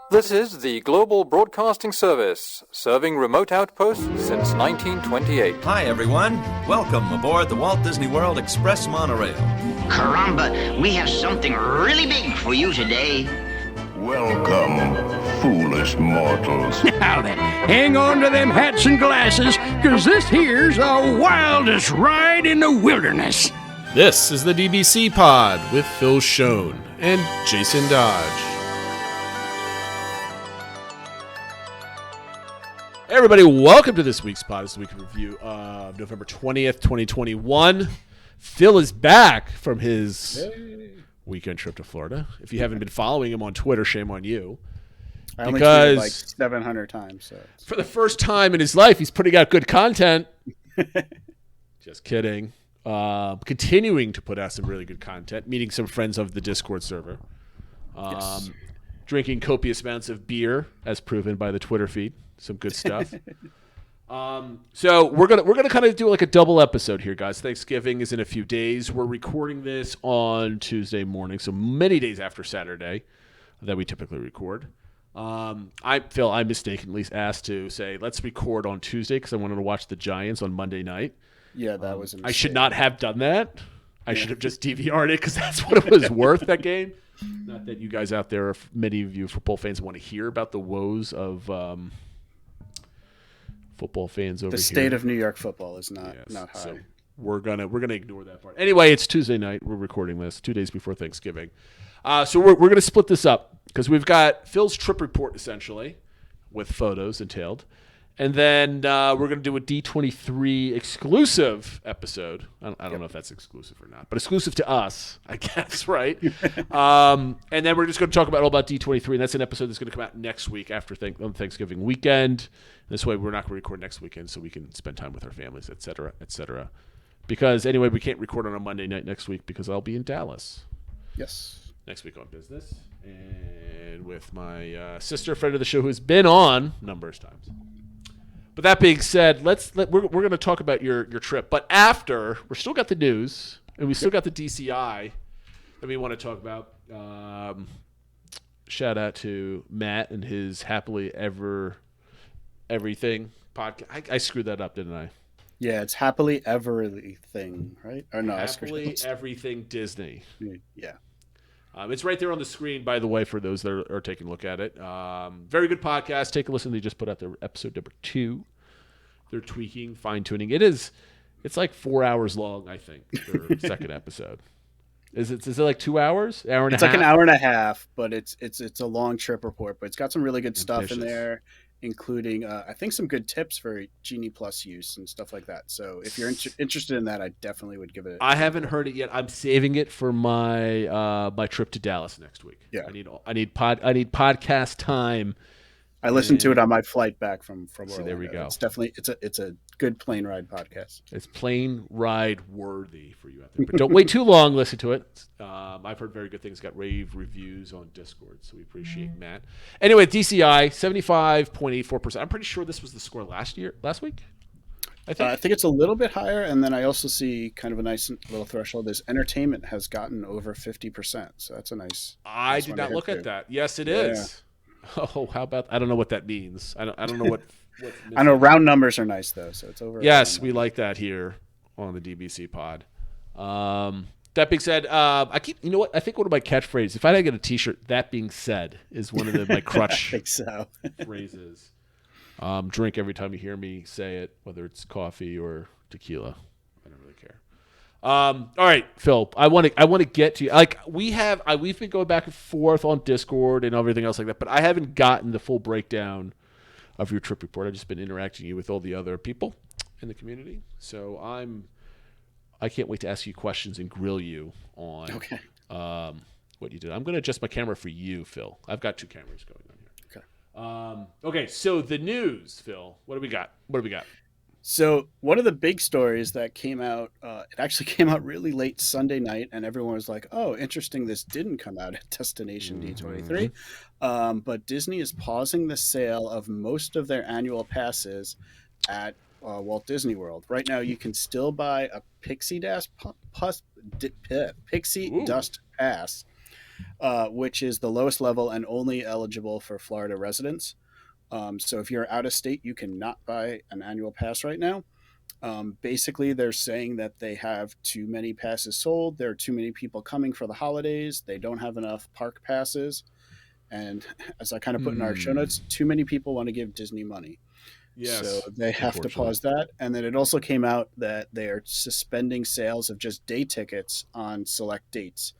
This is the Global Broadcasting Service, serving remote outposts since 1928. Hi, everyone. Welcome aboard the Walt Disney World Express monorail. Caramba, we have something really big for you today. Welcome, foolish mortals. Now then, hang on to them hats and glasses, because this here's the wildest ride in the wilderness. This is the DBC Pod with Phil Schoen and Jason Dodge. Hey everybody, welcome to this week's pod. This is a week in review of November 20th, 2021. Phil is back from his weekend trip to Florida. If you haven't been following him on Twitter, shame on you. I only tweeted like 700 times. So. For the first time in his life, he's putting out good content. Just kidding. Continuing to put out some really good content, meeting some friends of the Discord server. Yes. Drinking copious amounts of beer, as proven by the Twitter feed. Some good stuff. So we're gonna kind of do like a double episode here, guys. Thanksgiving is in a few days. We're recording this on Tuesday morning, so many days after Saturday that we typically record. I mistakenly asked to say let's record on Tuesday because I wanted to watch the Giants on Monday night. Yeah, that was a mistake. I should not have done that. I should have just DVR'd it because that's what it was worth, that game. Not that you guys out there, many of you football fans, want to hear about the woes of football fans over here. The state of New York football is not high. So we're gonna ignore that part. Anyway, it's Tuesday night. We're recording this 2 days before Thanksgiving. So we're gonna split this up because we've got Phil's trip report essentially with photos entailed. And then we're going to do a D23 exclusive episode. I don't know if that's exclusive or not, but exclusive to us, I guess, right? And then we're just going to talk all about D23, and that's an episode that's going to come out next week after on Thanksgiving weekend. This way we're not going to record next weekend so we can spend time with our families, et cetera, et cetera. Because anyway, we can't record on a Monday night next week because I'll be in Dallas. Yes. Next week on business. And with my sister, friend of the show, who's been on numerous times. But that being said, we're going to talk about your trip. But after, we're still got the news, and we still got the DCI that we want to talk about. Shout out to Matt and his Happily Ever Everything podcast. I screwed that up, didn't I? Yeah, it's Happily Everything, right? Or no, Happily Everything Disney. Yeah. It's right there on the screen, by the way, for those that are taking a look at it. Very good podcast. Take a listen. They just put out their episode number 2. They're tweaking, fine-tuning. It's like 4 hours long, I think, their second episode. Is it like 2 hours? Hour and a half? It's like an hour and a half, but it's a long trip report. But it's got some really good stuff in there, including, I think, some good tips for Genie Plus use and stuff like that. So if you're interested in that, I definitely would give it. I haven't heard it yet. I'm saving it for my my trip to Dallas next week. Yeah, I need podcast time. I listened to it on my flight back from Orlando. So there we go. It's definitely it's a good plane ride podcast. It's plane ride worthy for you out there. But don't wait too long. Listen to it. I've heard very good things. Got rave reviews on Discord, so we appreciate Matt. Anyway, DCI 75.84%. I'm pretty sure this was the score last week. I think it's a little bit higher, and then I also see kind of a nice little threshold. This entertainment has gotten over 50%, so that's a nice. I did not look at that. Yes, it is. Oh, how about? I don't know what that means. I don't know what. I know round numbers are nice though, so it's over. Yes, we like that here on the DBC pod. That being said, you know what? I think one of my catchphrases, if I didn't get a T-shirt, that being said, is one of my crutch I think so. phrases. Drink every time you hear me say it, whether it's coffee or tequila. I don't really care. All right, Phil. I want to get to you. Like we've been going back and forth on Discord and everything else like that, but I haven't gotten the full breakdown of your trip report. I've just been interacting with all the other people in the community. So I can't wait to ask you questions and grill you on what you did. I'm going to adjust my camera for you, Phil. I've got 2 cameras going on here. Okay. So the news, Phil. What do we got? So one of the big stories that came out, it actually came out really late Sunday night, and everyone was like, oh, interesting, this didn't come out at Destination D23. But Disney is pausing the sale of most of their annual passes at Walt Disney World. Right now, you can still buy a Pixie Dust Pass which is the lowest level and only eligible for Florida residents. So if you're out of state, you cannot buy an annual pass right now. Basically, they're saying that they have too many passes sold. There are too many people coming for the holidays. They don't have enough park passes. And as I kind of put in our show notes, too many people want to give Disney money. Yes, so they have to pause that. And then it also came out that they are suspending sales of just day tickets on select dates.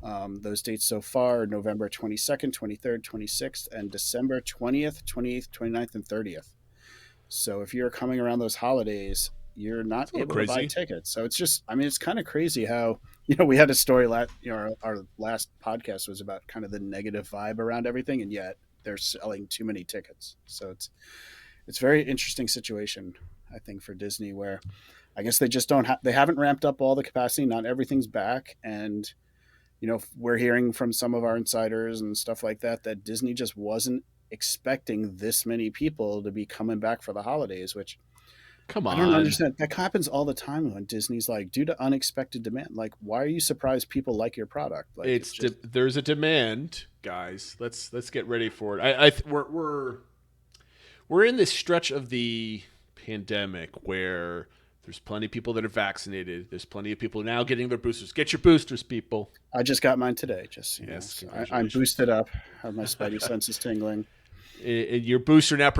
Those dates so far are November 22nd, 23rd, 26th, and December 20th, 28th, 29th, and 30th. So if you're coming around those holidays, you're not able to buy tickets. So it's just, I mean, it's kind of crazy how, we had a story our last podcast was about kind of the negative vibe around everything, and yet they're selling too many tickets. So it's a very interesting situation, I think, for Disney, where I guess they just they haven't ramped up all the capacity. Not everything's back. And, we're hearing from some of our insiders and stuff like that Disney just wasn't expecting this many people to be coming back for the holidays, which come on, I don't understand. That happens all the time when Disney's like, due to unexpected demand. Like, why are you surprised people like your product? Like, there's a demand, guys. Let's get ready for it. We're in this stretch of the pandemic where there's plenty of people that are vaccinated. There's plenty of people now getting their boosters. Get your boosters, people. I just got mine today. I'm boosted up. Have my spidey senses tingling. Your booster now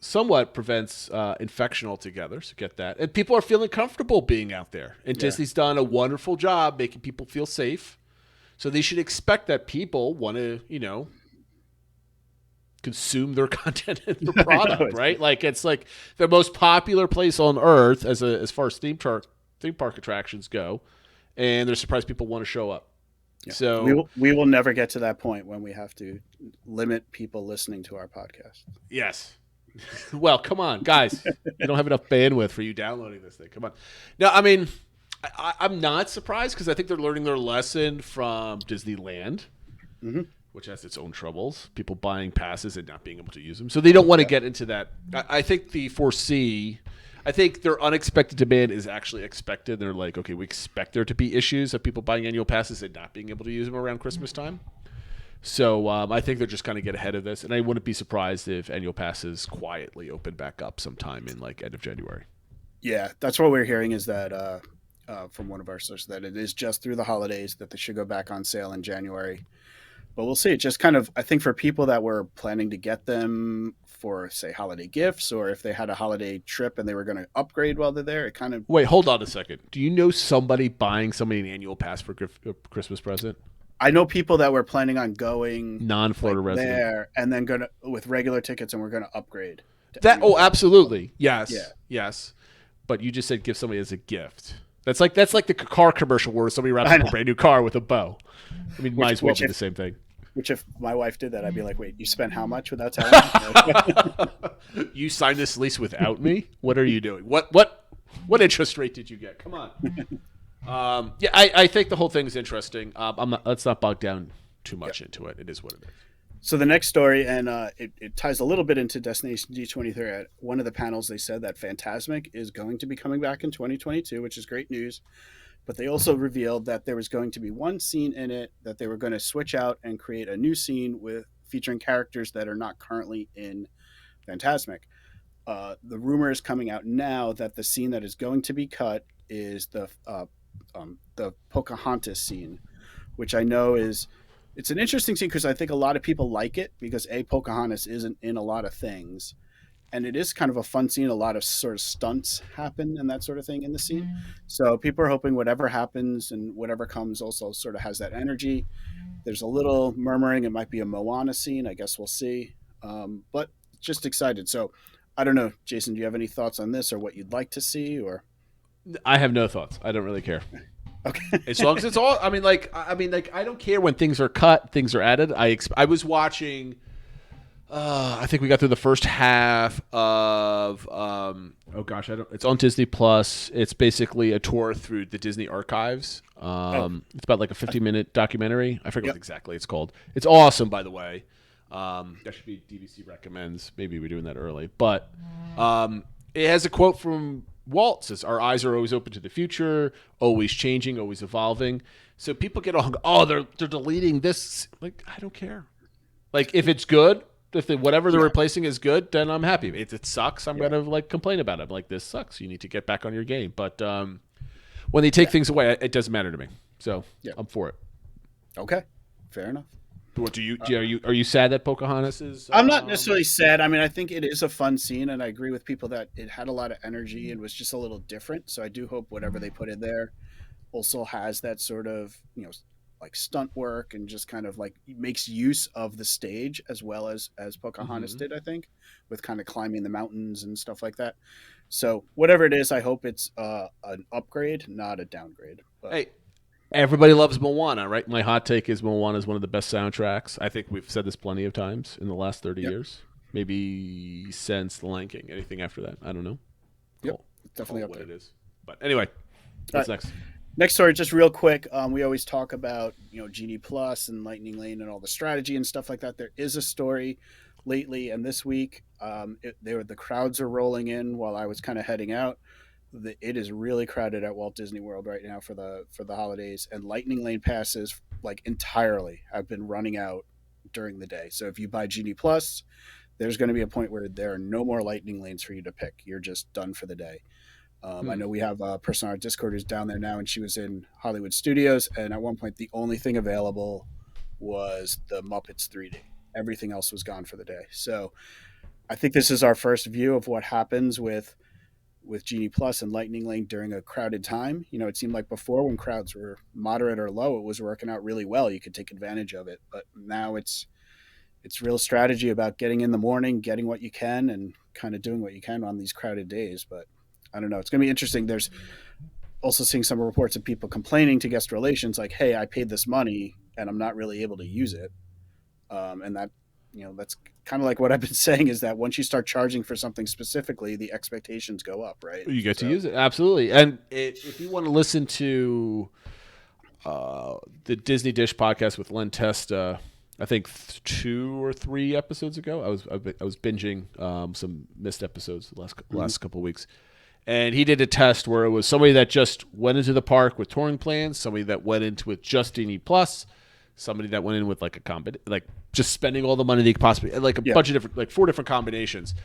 somewhat prevents infection altogether. So get that. And people are feeling comfortable being out there. And Disney's done a wonderful job making people feel safe. So they should expect that people want to, consume their content and their product, right? Like, it's like the most popular place on earth as far as theme park attractions go, and they're surprised people want to show up. Yeah. So we will never get to that point when we have to limit people listening to our podcast. Yes. Well, come on, guys. You don't have enough bandwidth for you downloading this thing. Come on. No, I mean, I'm not surprised because I think they're learning their lesson from Disneyland. Mm-hmm. Which has its own troubles, people buying passes and not being able to use them. So they don't want to get into that. I think I think their unexpected demand is actually expected. They're like, okay, we expect there to be issues of people buying annual passes and not being able to use them around Christmas time. So I think they're just kind of get ahead of this. And I wouldn't be surprised if annual passes quietly open back up sometime in like end of January. Yeah, that's what we're hearing is that from one of our sources that it is just through the holidays that they should go back on sale in January. But we'll see. It just kind of, I think for people that were planning to get them for, say, holiday gifts, or if they had a holiday trip and they were going to upgrade while they're there, it kind of... Wait, hold on a second. Do you know somebody buying somebody an annual pass for a Christmas present? I know people that were planning on going non-Florida resident there and then going to, with regular tickets, and we're going to upgrade. Absolutely. Yes. Yeah. Yes. But you just said give somebody as a gift. That's like the car commercial where somebody wraps up a brand new car with a bow. I mean, might as well be the same thing. Which if my wife did that, I'd be like, wait, you spent how much without telling me? You signed this lease without me? What are you doing? What interest rate did you get? Come on. I think the whole thing is interesting. Let's not bog down too much into it. It is what it is. So the next story, and it ties a little bit into Destination D23. At one of the panels, they said that Fantasmic is going to be coming back in 2022, which is great news. But they also revealed that there was going to be one scene in it that they were going to switch out and create a new scene featuring characters that are not currently in Fantasmic. The rumor is coming out now that the scene that is going to be cut is the Pocahontas scene, which I know it's an interesting scene because I think a lot of people like it because Pocahontas isn't in a lot of things. And it is kind of a fun scene. A lot of sort of stunts happen and that sort of thing in the scene. So people are hoping whatever happens and whatever comes also sort of has that energy. There's a little murmuring. It might be a Moana scene. I guess we'll see. But just excited. So I don't know, Jason, do you have any thoughts on this or what you'd like to see? Or I have no thoughts. I don't really care. Okay. As long as it's all, I mean, I don't care when things are cut, things are added. I was watching... I think we got through the first half of it's on Disney Plus. It's basically a tour through the Disney archives. It's about like a 50-minute documentary. I forget what exactly it's called. It's awesome, by the way. That should be DVC recommends. Maybe we're doing that early, but it has a quote from Walt. It says, "Our eyes are always open to the future, always changing, always evolving." So people get all, they're deleting this. Like, I don't care. Like, if it's good, if whatever they're replacing is good, then I'm happy. If it sucks, I'm gonna like complain about it. I'm like, this sucks. You need to get back on your game. But when they take things away, it doesn't matter to me. So I'm for it. Okay, fair enough. What are you sad that Pocahontas is? I'm not necessarily sad. I mean, I think it is a fun scene, and I agree with people that it had a lot of energy and was just a little different. So I do hope whatever they put in there also has that sort of, like stunt work and just kind of like makes use of the stage as well as Pocahontas did, I think, with kind of climbing the mountains and stuff like that. So whatever it is, I hope it's an upgrade, not a downgrade. But Hey, everybody loves Moana, right? My hot take is Moana is one of the best soundtracks. I think we've said this plenty of times in the last 30 years, maybe since The Lion King. Anything after that, I don't know. Yep, definitely up what there. it is. But anyway, what's next? Next story, just real quick. We always talk about Genie Plus and Lightning Lane and all the strategy and stuff like that. There is a story lately, and this week, the crowds are rolling in while I was kind of heading out. It is really crowded at Walt Disney World right now for the holidays, and Lightning Lane passes like entirely have been running out during the day. So if you buy Genie Plus, there's going to be a point where there are no more Lightning Lanes for you to pick. You're just done for the day. I know we have a person on our Discord who's down there now, and she was in Hollywood Studios, and at one point the only thing available was the Muppets 3D. Everything else was gone for the day. So I think this is our first view of what happens with Genie Plus and Lightning Lane during a crowded time. It seemed like before, when crowds were moderate or low, it was working out really well. You could take advantage of it. But now it's real strategy about getting in the morning, getting what you can, and kind of doing what you can on these crowded days. But I don't know. It's going to be interesting. There's also seeing some reports of people complaining to guest relations like, hey, I paid this money and I'm not really able to use it. And that, that's kind of like what I've been saying, is that once you start charging for something specifically, the expectations go up, right? You get to use it. Absolutely. And if you want to listen to the Disney Dish podcast with Len Testa, I think 2 or 3 episodes ago, I was binging some missed episodes the last couple of weeks. And he did a test where it was somebody that just went into the park with touring plans, somebody that went into with just Genie Plus, somebody that went in with like just spending all the money they could possibly, like a bunch of different, like 4 different combinations.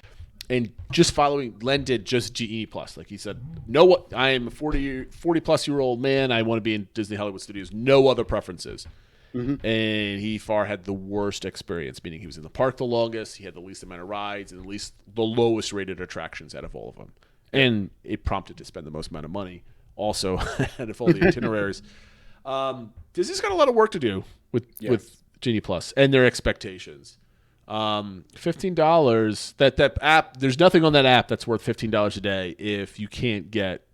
And just following, Len did just Genie Plus. Like he said, I am a 40 plus year old man. I want to be in Disney Hollywood Studios. No other preferences. And he far had the worst experience, meaning he was in the park the longest, he had the least amount of rides, and the lowest rated attractions out of all of them. And it prompted to spend the most amount of money also out of all the itineraries. Disney's got a lot of work to do with Genie Plus and their expectations. $15, that app, there's nothing on that app that's worth $15 a day if you can't get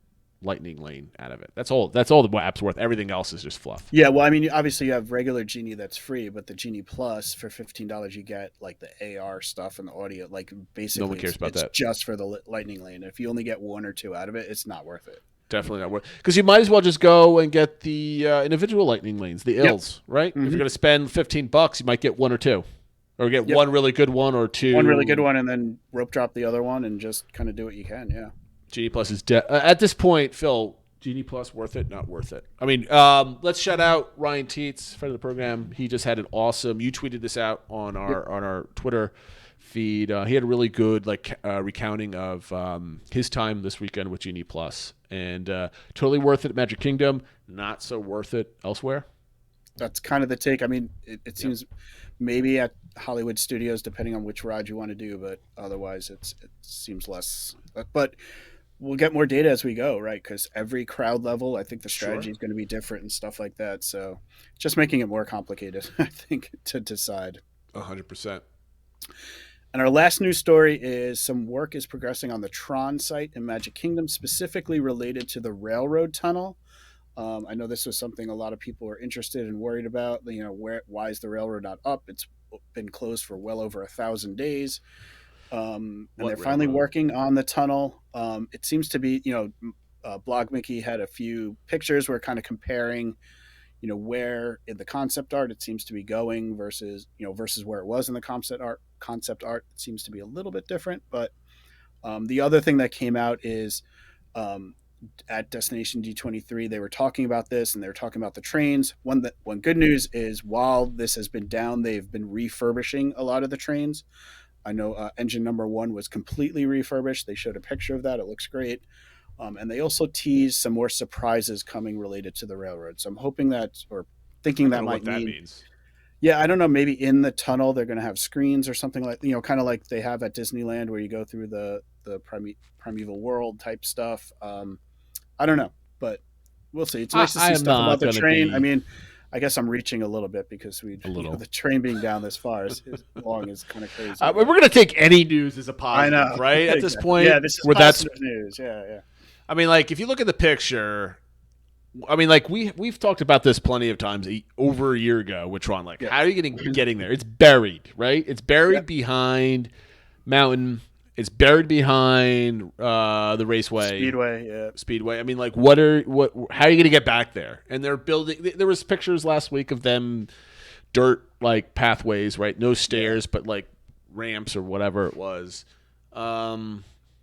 Lightning Lane out of it. That's all the app's worth. Everything else is just fluff. Yeah, well, I mean, obviously you have regular Genie that's free, but the Genie Plus for $15 you get like the AR stuff and the audio. Like basically, no one cares about that. It's just for the Lightning Lane. If you only get 1 or 2 out of it, it's not worth it. Definitely not worth it. Because you might as well just go and get the individual Lightning Lanes, the ills, right? If you're going to spend $15, you might get 1 or 2. Or get one really good one or 2. One really good one and then rope drop the other one and just kind of do what you can, yeah. Genie Plus is at this point, Phil, Genie Plus worth it, not worth it. I mean, let's shout out Ryan Teets, friend of the program. He just had an awesome. You tweeted this out on our Twitter feed. He had a really good recounting of his time this weekend with Genie Plus, and totally worth it at Magic Kingdom. Not so worth it elsewhere. That's kind of the take. I mean, it seems maybe at Hollywood Studios, depending on which ride you want to do, but otherwise it seems less. But we'll get more data as we go, right? Because every crowd level, I think the strategy is going to be different and stuff like that. So just making it more complicated, I think, to decide. 100%. And our last news story is some work is progressing on the Tron site in Magic Kingdom, specifically related to the railroad tunnel. I know this was something a lot of people are interested and worried about. Why is the railroad not up? It's been closed for well over 1,000 days. And they're finally working on the tunnel. It seems to be, Blog Mickey had a few pictures where kind of comparing, where in the concept art it seems to be going versus where it was in the concept art. It seems to be a little bit different. But the other thing that came out is at Destination D23, they were talking about this and they were talking about the trains. One good news is while this has been down, they've been refurbishing a lot of the trains. I know engine number 1 was completely refurbished. They showed a picture of that. It looks great. And they also teased some more surprises coming related to the railroad. So I'm hoping that, or thinking that might mean. Yeah, I don't know. Maybe in the tunnel they're going to have screens or something like, kind of like they have at Disneyland where you go through the primeval world type stuff. I don't know, but we'll see. It's nice to see stuff about the train. I mean, I guess I'm reaching a little bit because the train being down this far is long is kind of crazy. We're going to take any news as a positive, I know. Right? At this point, yeah, this is positive news. Yeah. I mean, like if you look at the picture. I mean, like we've talked about this plenty of times over a year ago, which one, like, how are you getting there? It's buried, right? It's buried behind Mountain. It's buried behind the Raceway. Speedway. I mean, like, how are you going to get back there? And they're building. There was pictures last week of them dirt like pathways, right? No stairs, but like ramps or whatever it was.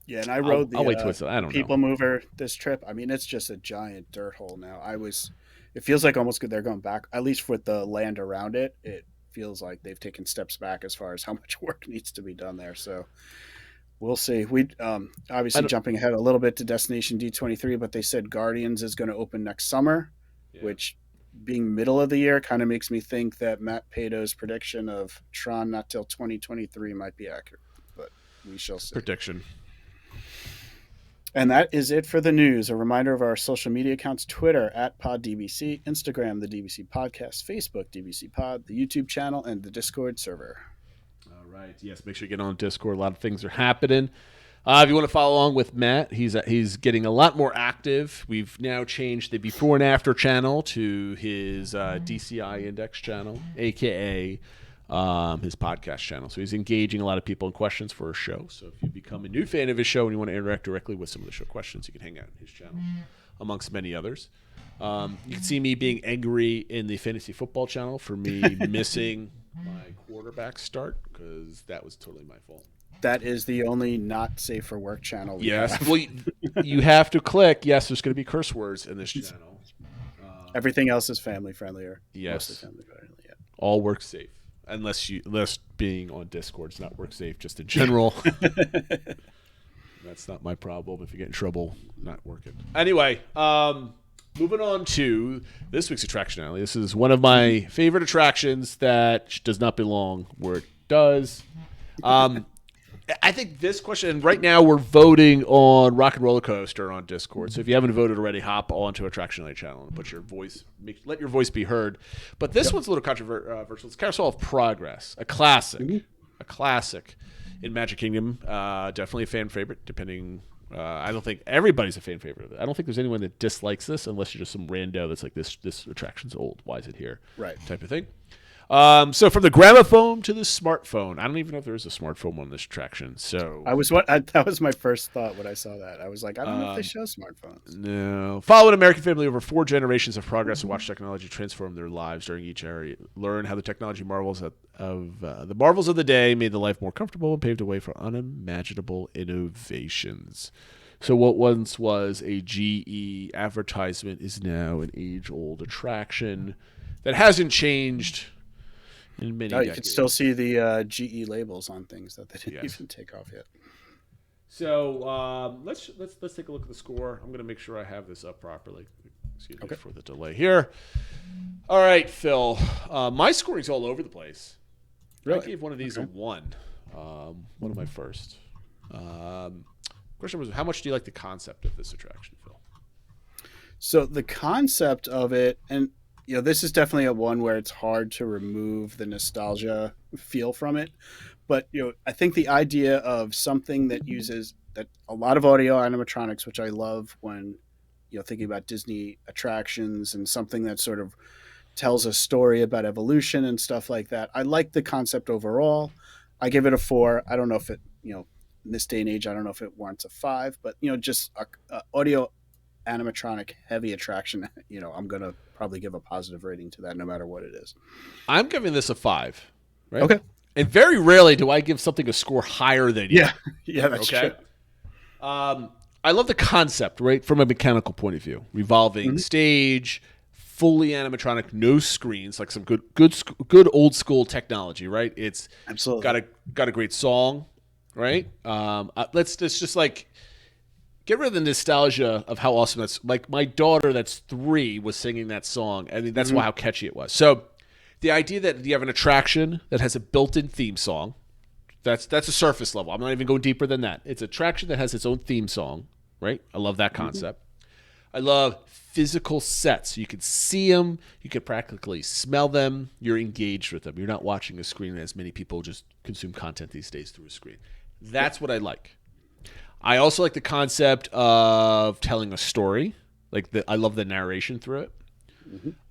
Yeah, and I rode the People Mover this trip. I mean, it's just a giant dirt hole now. It feels like almost they're going back, at least with the land around it. It feels like they've taken steps back as far as how much work needs to be done there. So we'll see. We obviously jumping ahead a little bit to Destination D23, but they said Guardians is going to open next summer, which being middle of the year kind of makes me think that Matt Pato's prediction of Tron not till 2023 might be accurate, but we shall see. Prediction. And that is it for the news. A reminder of our social media accounts: Twitter @PodDBC, Instagram, the DBC Podcast, Facebook, DBC Pod, the YouTube channel, and the Discord server. All right. Yes, make sure you get on Discord. A lot of things are happening. If you want to follow along with Matt, he's getting a lot more active. We've now changed the before and after channel to his DCI Index channel, a.k.a., his podcast channel. So he's engaging a lot of people in questions for his show. So if you become a new fan of his show and you want to interact directly with some of the show questions, you can hang out in his channel, amongst many others. You can see me being angry in the fantasy football channel for me missing my quarterback start, because that was totally my fault. That is the only not safe for work channel. Yes. Well, you have to click. Yes, there's going to be curse words in this channel. Everything else is family friendly. Yes. Family friendly, yeah. All work safe. Unless being on Discord is not work safe, just in general. That's not my problem. If you get in trouble, not working. Anyway, moving on to this week's attraction alley. This is one of my favorite attractions that does not belong where it does. I think this question, and right now we're voting on Rock and Roller Coaster on Discord. So if you haven't voted already, hop onto Attraction Alley channel and let your voice be heard. But this one's a little controversial. It's Carousel of Progress, a classic, in Magic Kingdom. Definitely a fan favorite. I don't think everybody's a fan favorite of it. I don't think there's anyone that dislikes this, unless you're just some rando that's like, this attraction's old. Why is it here? Right. Type of thing. So from the gramophone to the smartphone, I don't even know if there is a smartphone on this attraction. So that was my first thought when I saw that. I was like, I don't know if they show smartphones. No. Follow an American family over 4 generations of progress and watch technology transform their lives during each era. Learn how the technology marvels of the day made the life more comfortable and paved the way for unimaginable innovations. So what once was a GE advertisement is now an age-old attraction that hasn't changed in many decades. You can still see the GE labels on things that they didn't even take off yet. So let's take a look at the score. I'm going to make sure I have this up properly. Excuse me for the delay here. All right, Phil. My scoring's all over the place. Really? I gave one of these a 1. One of my first. Question was, how much do you like the concept of this attraction, Phil? So the concept of it, and this is definitely a one where it's hard to remove the nostalgia feel from it. But, I think the idea of something that uses that a lot of audio animatronics, which I love when, thinking about Disney attractions, and something that sort of tells a story about evolution and stuff like that. I like the concept overall. I give it a 4. I don't know if it, in this day and age, I don't know if it warrants a 5, but, just a audio animatronic heavy attraction, I'm going to probably give a positive rating to that no matter what it is. I'm giving this a 5. Right? Okay. And very rarely do I give something a score higher than you. Yeah, that's true. I love the concept, right, from a mechanical point of view. Revolving stage, fully animatronic, no screens, like some good old school technology, right? It's Absolutely got a great song, right? Let's just like get rid of the nostalgia of how awesome that's. Like my daughter, that's 3, was singing that song. I mean, that's how catchy it was. So the idea that you have an attraction that has a built-in theme song. That's a surface level. I'm not even going deeper than that. It's an attraction that has its own theme song, right? I love that concept. I love physical sets. You can see them. You can practically smell them. You're engaged with them. You're not watching a screen as many people just consume content these days through a screen. That's what I like. I also like the concept of telling a story. I love the narration through it.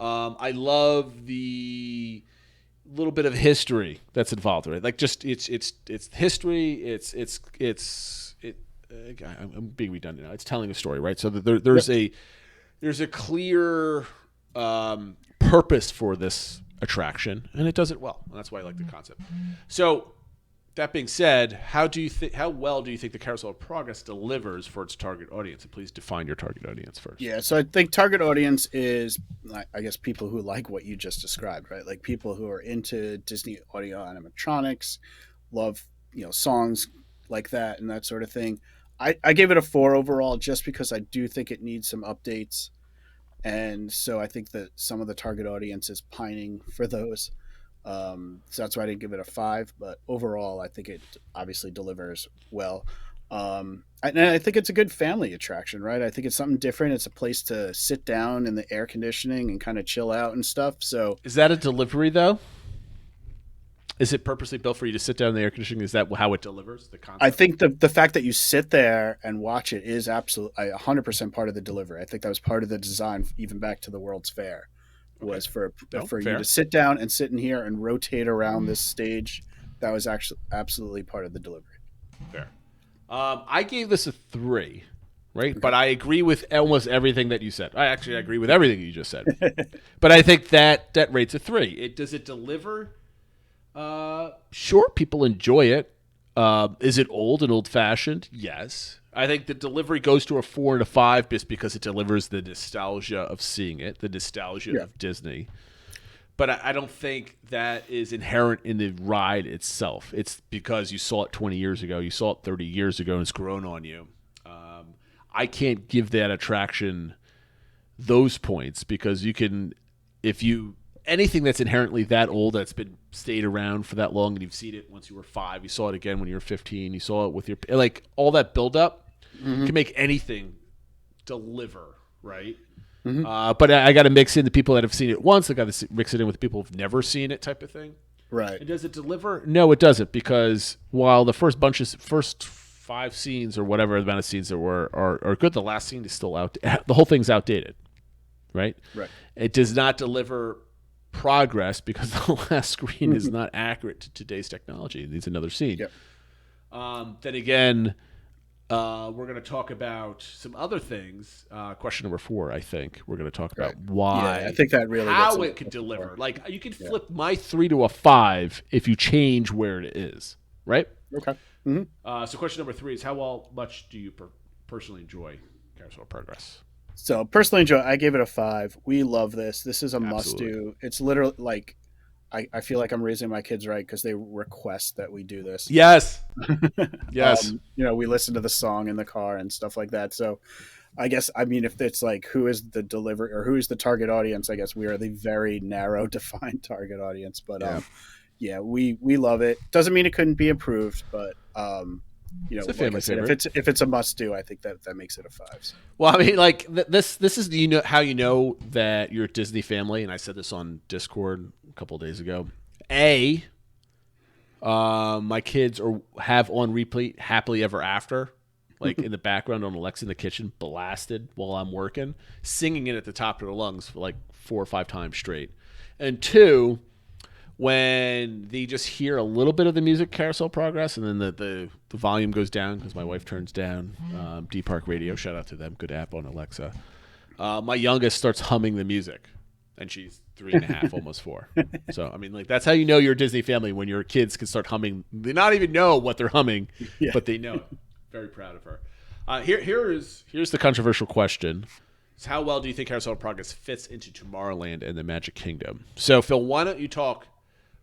I love the little bit of history that's involved, right? Like just it's history. I'm being redundant now. It's telling a story, right? So there's a clear purpose for this attraction, and it does it well. And that's why I like the concept. So that being said, how well do you think the Carousel of Progress delivers for its target audience? And please define your target audience first. Yeah, so I think target audience is, I guess, people who like what you just described, right? Like people who are into Disney audio animatronics, love songs like that and that sort of thing. I gave it a 4 overall just because I do think it needs some updates, and so I think that some of the target audience is pining for those. So that's why I didn't give it a 5, but overall I think it obviously delivers well. And I think it's a good family attraction, right? I think it's something different. It's a place to sit down in the air conditioning and kind of chill out and stuff. So is that a delivery though? Is it purposely built for you to sit down in the air conditioning? Is that how it delivers the concept? I think the fact that you sit there and watch it is absolutely 100% part of the delivery. I think that was part of the design, even back to the World's Fair. Was for you to sit down and sit in here and rotate around this stage. That was actually absolutely part of the delivery. Fair. I gave this a 3, right? Okay. But I agree with almost everything that you said. I agree with everything you just said. But I think that rate's a 3. Does it deliver? Sure, people enjoy it. Is it old and old-fashioned? Yes. I think the delivery goes to a 4 and a 5 just because it delivers the nostalgia of seeing it, the nostalgia of Disney. But I don't think that is inherent in the ride itself. It's because you saw it 20 years ago, you saw it 30 years ago, and it's grown on you. I can't give that attraction those points because you can, anything that's inherently that old, that's been stayed around for that long, and you've seen it once you were 5, you saw it again when you were 15, you saw it with your, like, all that buildup can make anything deliver, right? But I got to mix in the people that have seen it once. I got to mix it in with people who've never seen it, type of thing. Right. And does it deliver? No, it doesn't, because while the first 5 scenes or whatever amount of scenes there were are good, the last scene is still out. The whole thing's outdated, right? Right. It does not deliver progress because the last screen is not accurate to today's technology. It needs another scene. Yep. Then again, we're going to talk about some other things. Question number 4, I think. We're going to talk about why. Yeah, I think that really how it could deliver. Like, you could flip my 3 to a 5 if you change where it is, right? Okay. So question number 3 is how much do you personally enjoy Carousel of Progress? So personally, I gave it a 5. We love this. This is a must-do. It's literally like, I feel like I'm raising my kids right because they request that we do this. Yes. Yes. We listen to the song in the car and stuff like that. So I guess, if it's like, who is the delivery or who is the target audience, I guess we are the very narrow defined target audience. But we love it. Doesn't mean it couldn't be improved, but it's a family favorite. If it's a must do, I think that makes it a 5. So. Well, this is how you know that you're a Disney family, and I said this on Discord a couple of days ago. My kids have on repeat Happily Ever After, like in the background on Alexa in the kitchen, blasted while I'm working, singing it at the top of their lungs for like 4 or 5 times straight. And 2, when they just hear a little bit of the music Carousel Progress, and then the volume goes down because my wife turns down D Park Radio. Shout out to them. Good app on Alexa. My youngest starts humming the music, and she's 3.5, almost 4. So, that's how you know you're a Disney family, when your kids can start humming. They not even know what they're humming, but they know it. Very proud of her. Here's the controversial question. Is how well do you think Carousel of Progress fits into Tomorrowland and the Magic Kingdom? So, Phil, why don't you talk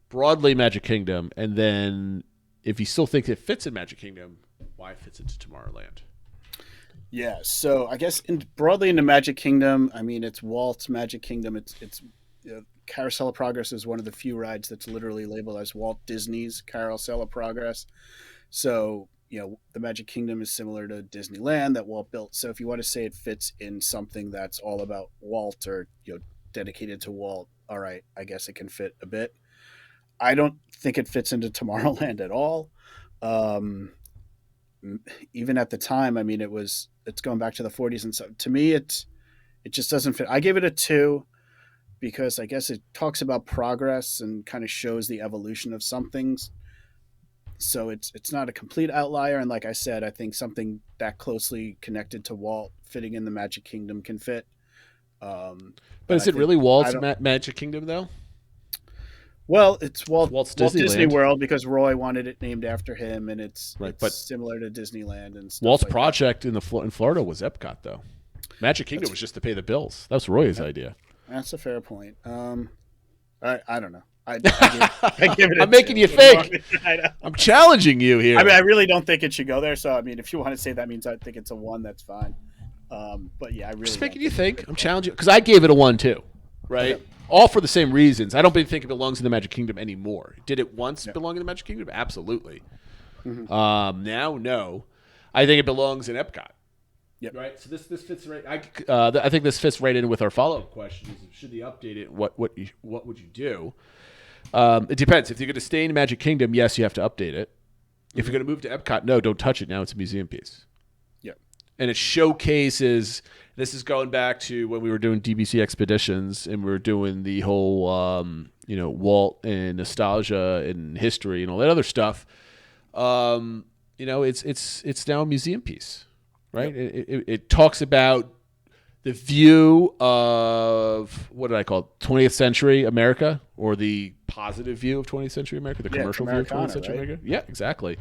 broadly Magic Kingdom, and then if you still think it fits in Magic Kingdom, why it fits into Tomorrowland? Yeah, so I guess broadly into Magic Kingdom, I mean, it's Walt's Magic Kingdom. It's Carousel of Progress is one of the few rides that's literally labeled as Walt Disney's Carousel of Progress. So, the Magic Kingdom is similar to Disneyland that Walt built. So if you want to say it fits in something that's all about Walt or, dedicated to Walt, all right, I guess it can fit a bit. I don't think it fits into Tomorrowland at all. Even at the time, I mean, it's going back to the 40s and so to me, it just doesn't fit. I gave it a 2 because I guess it talks about progress and kind of shows the evolution of some things. So it's not a complete outlier. And like I said, I think something that closely connected to Walt fitting in the Magic Kingdom can fit. But is it really Walt's Magic Kingdom, though? Well, it's Walt Disney Disney World because Roy wanted it named after him, and it's but similar to Disneyland and stuff. Walt's like project in Florida was Epcot, though. Magic Kingdom was just to pay the bills. That was Roy's idea. That's a fair point. I don't know. I give it I'm making you think. I'm challenging you here. I mean, I really don't think it should go there. So, I mean, if you want to say that means I think it's a 1, that's fine. But yeah, I really just making you think. I'm challenging because I gave it a 1 too, right? Okay. All for the same reasons. I don't think it belongs in the Magic Kingdom anymore. Did it once belong in the Magic Kingdom? Absolutely. Mm-hmm. Now, no. I think it belongs in Epcot. Yep. Right. So this fits right. I think this fits right in with our follow-up question: should they update it? What would you do? It depends. If you're going to stay in the Magic Kingdom, yes, you have to update it. If you're going to move to Epcot, no, don't touch it. Now it's a museum piece. Yep. And it showcases. This is going back to when we were doing DBC Expeditions and we were doing the whole, Walt and nostalgia and history and all that other stuff. It's now a museum piece, right? Yep. It talks about the view of, what did I call it, 20th century America, or the positive view of 20th century America, the commercial view of 20th century America. Yeah, exactly.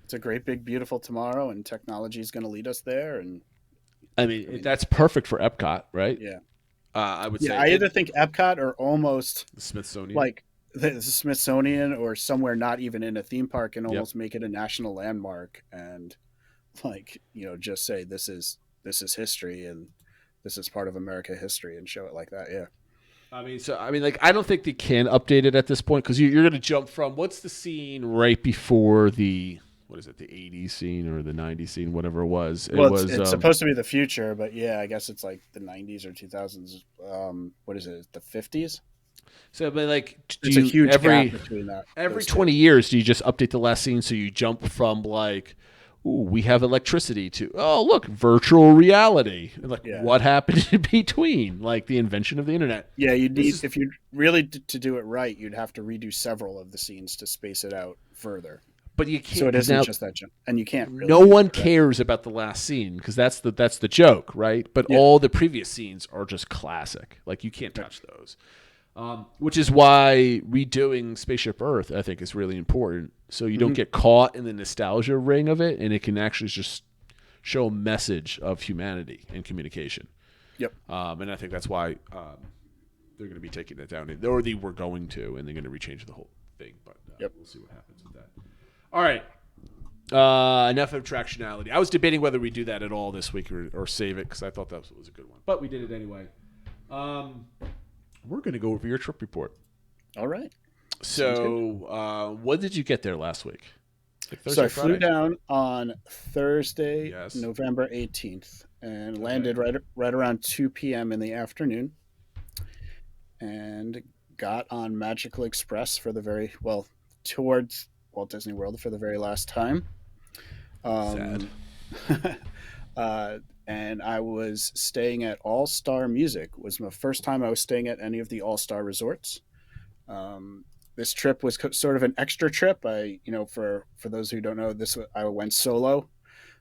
It's a great, big, beautiful tomorrow, and technology is going to lead us there. And I mean, that's perfect for Epcot, right? Yeah. I would say. I either think Epcot or almost the Smithsonian. Like the Smithsonian or somewhere not even in a theme park and almost make it a national landmark and just say this is history and this is part of America history and show it like that. Yeah. I don't think they can update it at this point because you're going to jump from what's the scene right before the, what is it, the 80s scene or the 90s scene, whatever it was. It's supposed to be the future, but yeah, I guess it's like the 90s or 2000s. What is it, the 50s? So, but it's a huge gap between that. Every 20 years, do you just update the last scene so you jump from we have electricity to, oh, look, virtual reality. What happened in between? The invention of the internet. Yeah, if you really to do it right, you'd have to redo several of the scenes to space it out further. But you can't. So it isn't just that jump, and you can't. Really no one cares about the last scene because that's the joke, right? But all the previous scenes are just classic. You can't touch those, which is why redoing Spaceship Earth, I think, is really important. So you don't get caught in the nostalgia ring of it, and it can actually just show a message of humanity and communication. Yep. And I think that's why they're going to be taking that down, or they were going to, and they're going to rechange the whole thing. But we'll see what happens with that. All right. Enough of attractionality. I was debating whether we do that at all this week or save it because I thought that was a good one. But we did it anyway. We're going to go over your trip report. All right. So when did you get there last week? Thursday, Friday? Flew down on Thursday, November 18th, and landed right around 2 p.m. in the afternoon and got on Magical Express towards Walt Disney World for the very last time. Sad. And I was staying at All Star Music. It was my first time I was staying at any of the All Star resorts. This trip was sort of an extra trip. For those who don't know, I went solo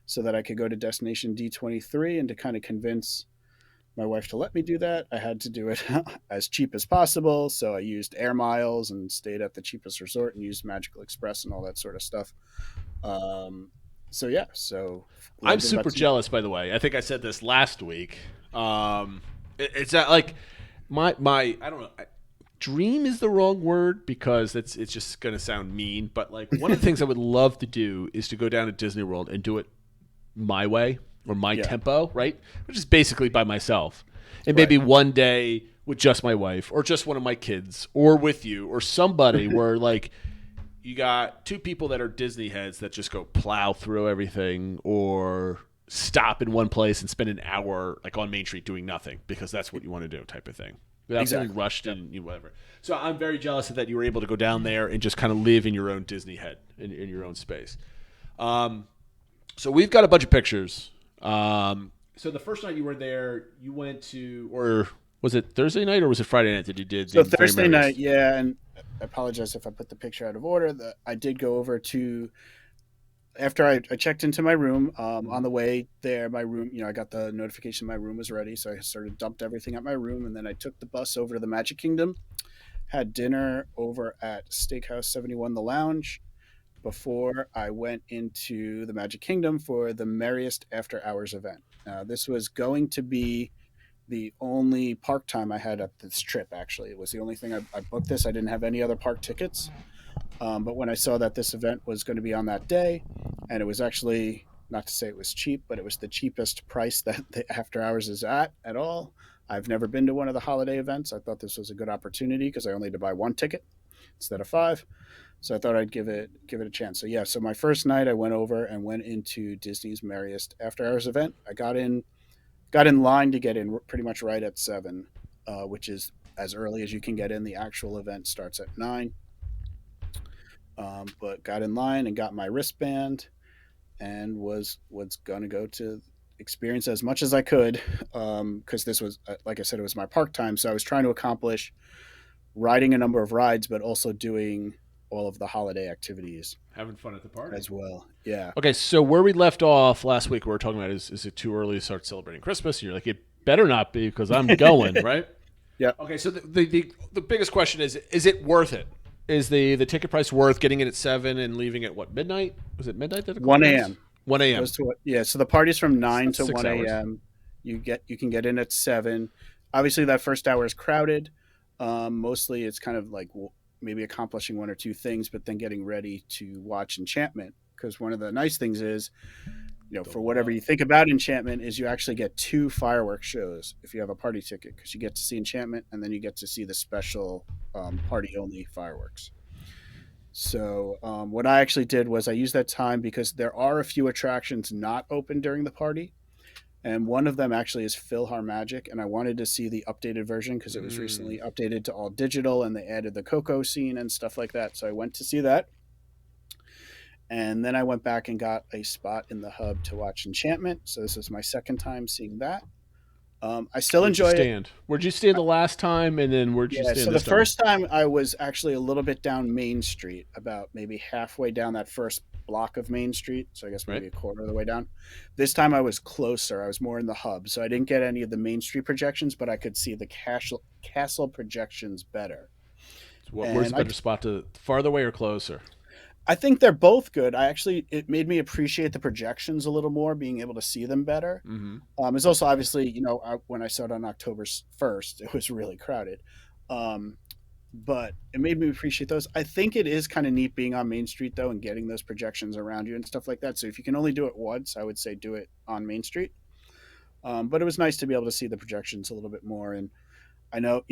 so that I could go to Destination D23, and to kind of convince my wife to let me do that, I had to do it as cheap as possible. So I used air miles and stayed at the cheapest resort and used Magical Express and all that sort of stuff. So I'm landed super about jealous, by the way. I think I said this last week. It's not like my I don't know. Dream is the wrong word because it's just going to sound mean. But like one of the things I would love to do is to go down to Disney World and do it my way or my tempo, right? Which is basically by myself, and maybe one day with just my wife or just one of my kids or with you or somebody where like. You got two people that are Disney heads that just go plow through everything or stop in one place and spend an hour like on Main Street doing nothing because that's what you want to do type of thing. Without feeling rushed and whatever. So I'm very jealous of that you were able to go down there and just kind of live in your own Disney head, in your own space. So we've got a bunch of pictures. So the first night you were there, you went to, or was it Thursday night or was it Friday night that you did? So Thursday night, yeah, and I apologize if I put the picture out of order. I did go over to after I checked into my room. On the way there, my room, I got the notification my room was ready, so I sort of dumped everything at my room, and then I took the bus over to the Magic Kingdom, had dinner over at Steakhouse 71, the Lounge, before I went into the Magic Kingdom for the Merriest After Hours event. This was going to be the only park time I had at this trip, actually. It was the only thing I booked this. I didn't have any other park tickets. But when I saw that this event was going to be on that day, and it was actually, not to say it was cheap, but it was the cheapest price that the After Hours is at all. I've never been to one of the holiday events. I thought this was a good opportunity because I only had to buy one ticket instead of 5. So I thought I'd give it a chance. So my first night I went over and went into Disney's Merriest After Hours event. I got in line to get in pretty much right at 7, which is as early as you can get in. The actual event starts at 9. But got in line and got my wristband and was going to go to experience as much as I could because this was, like I said, it was my park time. So I was trying to accomplish riding a number of rides, but also doing all of the holiday activities. Having fun at the party. As well, yeah. Okay, so where we left off last week, we were talking about is it too early to start celebrating Christmas? And you're like, it better not be because I'm going, right? Yeah. Okay, so the biggest question is it worth it? Is the ticket price worth getting in at 7 and leaving at what, midnight? Was it midnight? 1 a.m. 1 a.m. So the party's from 9 to 1 hours. a.m. You can get in at 7. Obviously, that first hour is crowded. Mostly, it's kind of like maybe accomplishing one or two things, but then getting ready to watch Enchantment. Because one of the nice things is, for whatever you think about Enchantment, is you actually get 2 fireworks shows if you have a party ticket, because you get to see Enchantment and then you get to see the special party-only fireworks. So what I actually did was I used that time because there are a few attractions not open during the party. And one of them actually is PhilharMagic, and I wanted to see the updated version because it was recently updated to all digital, and they added the Coco scene and stuff like that. So I went to see that. And then I went back and got a spot in the hub to watch Enchantment. So this is my second time seeing that. I still enjoy it. Where'd you stand the last time, and then where'd you stand so this the first time I was actually a little bit down Main Street, about maybe halfway down that first block of Main Street. So I guess maybe a quarter of the way down. This time I was closer. I was more in the hub. So I didn't get any of the Main Street projections, but I could see the castle projections better. So where's the better spot, to farther away or closer? I think they're both good. It made me appreciate the projections a little more, being able to see them better. Mm-hmm. It's also obviously, when I saw it on October 1st, it was really crowded. But it made me appreciate those. I think it is kind of neat being on Main Street, though, and getting those projections around you and stuff like that. So if you can only do it once, I would say do it on Main Street. But it was nice to be able to see the projections a little bit more. And I know,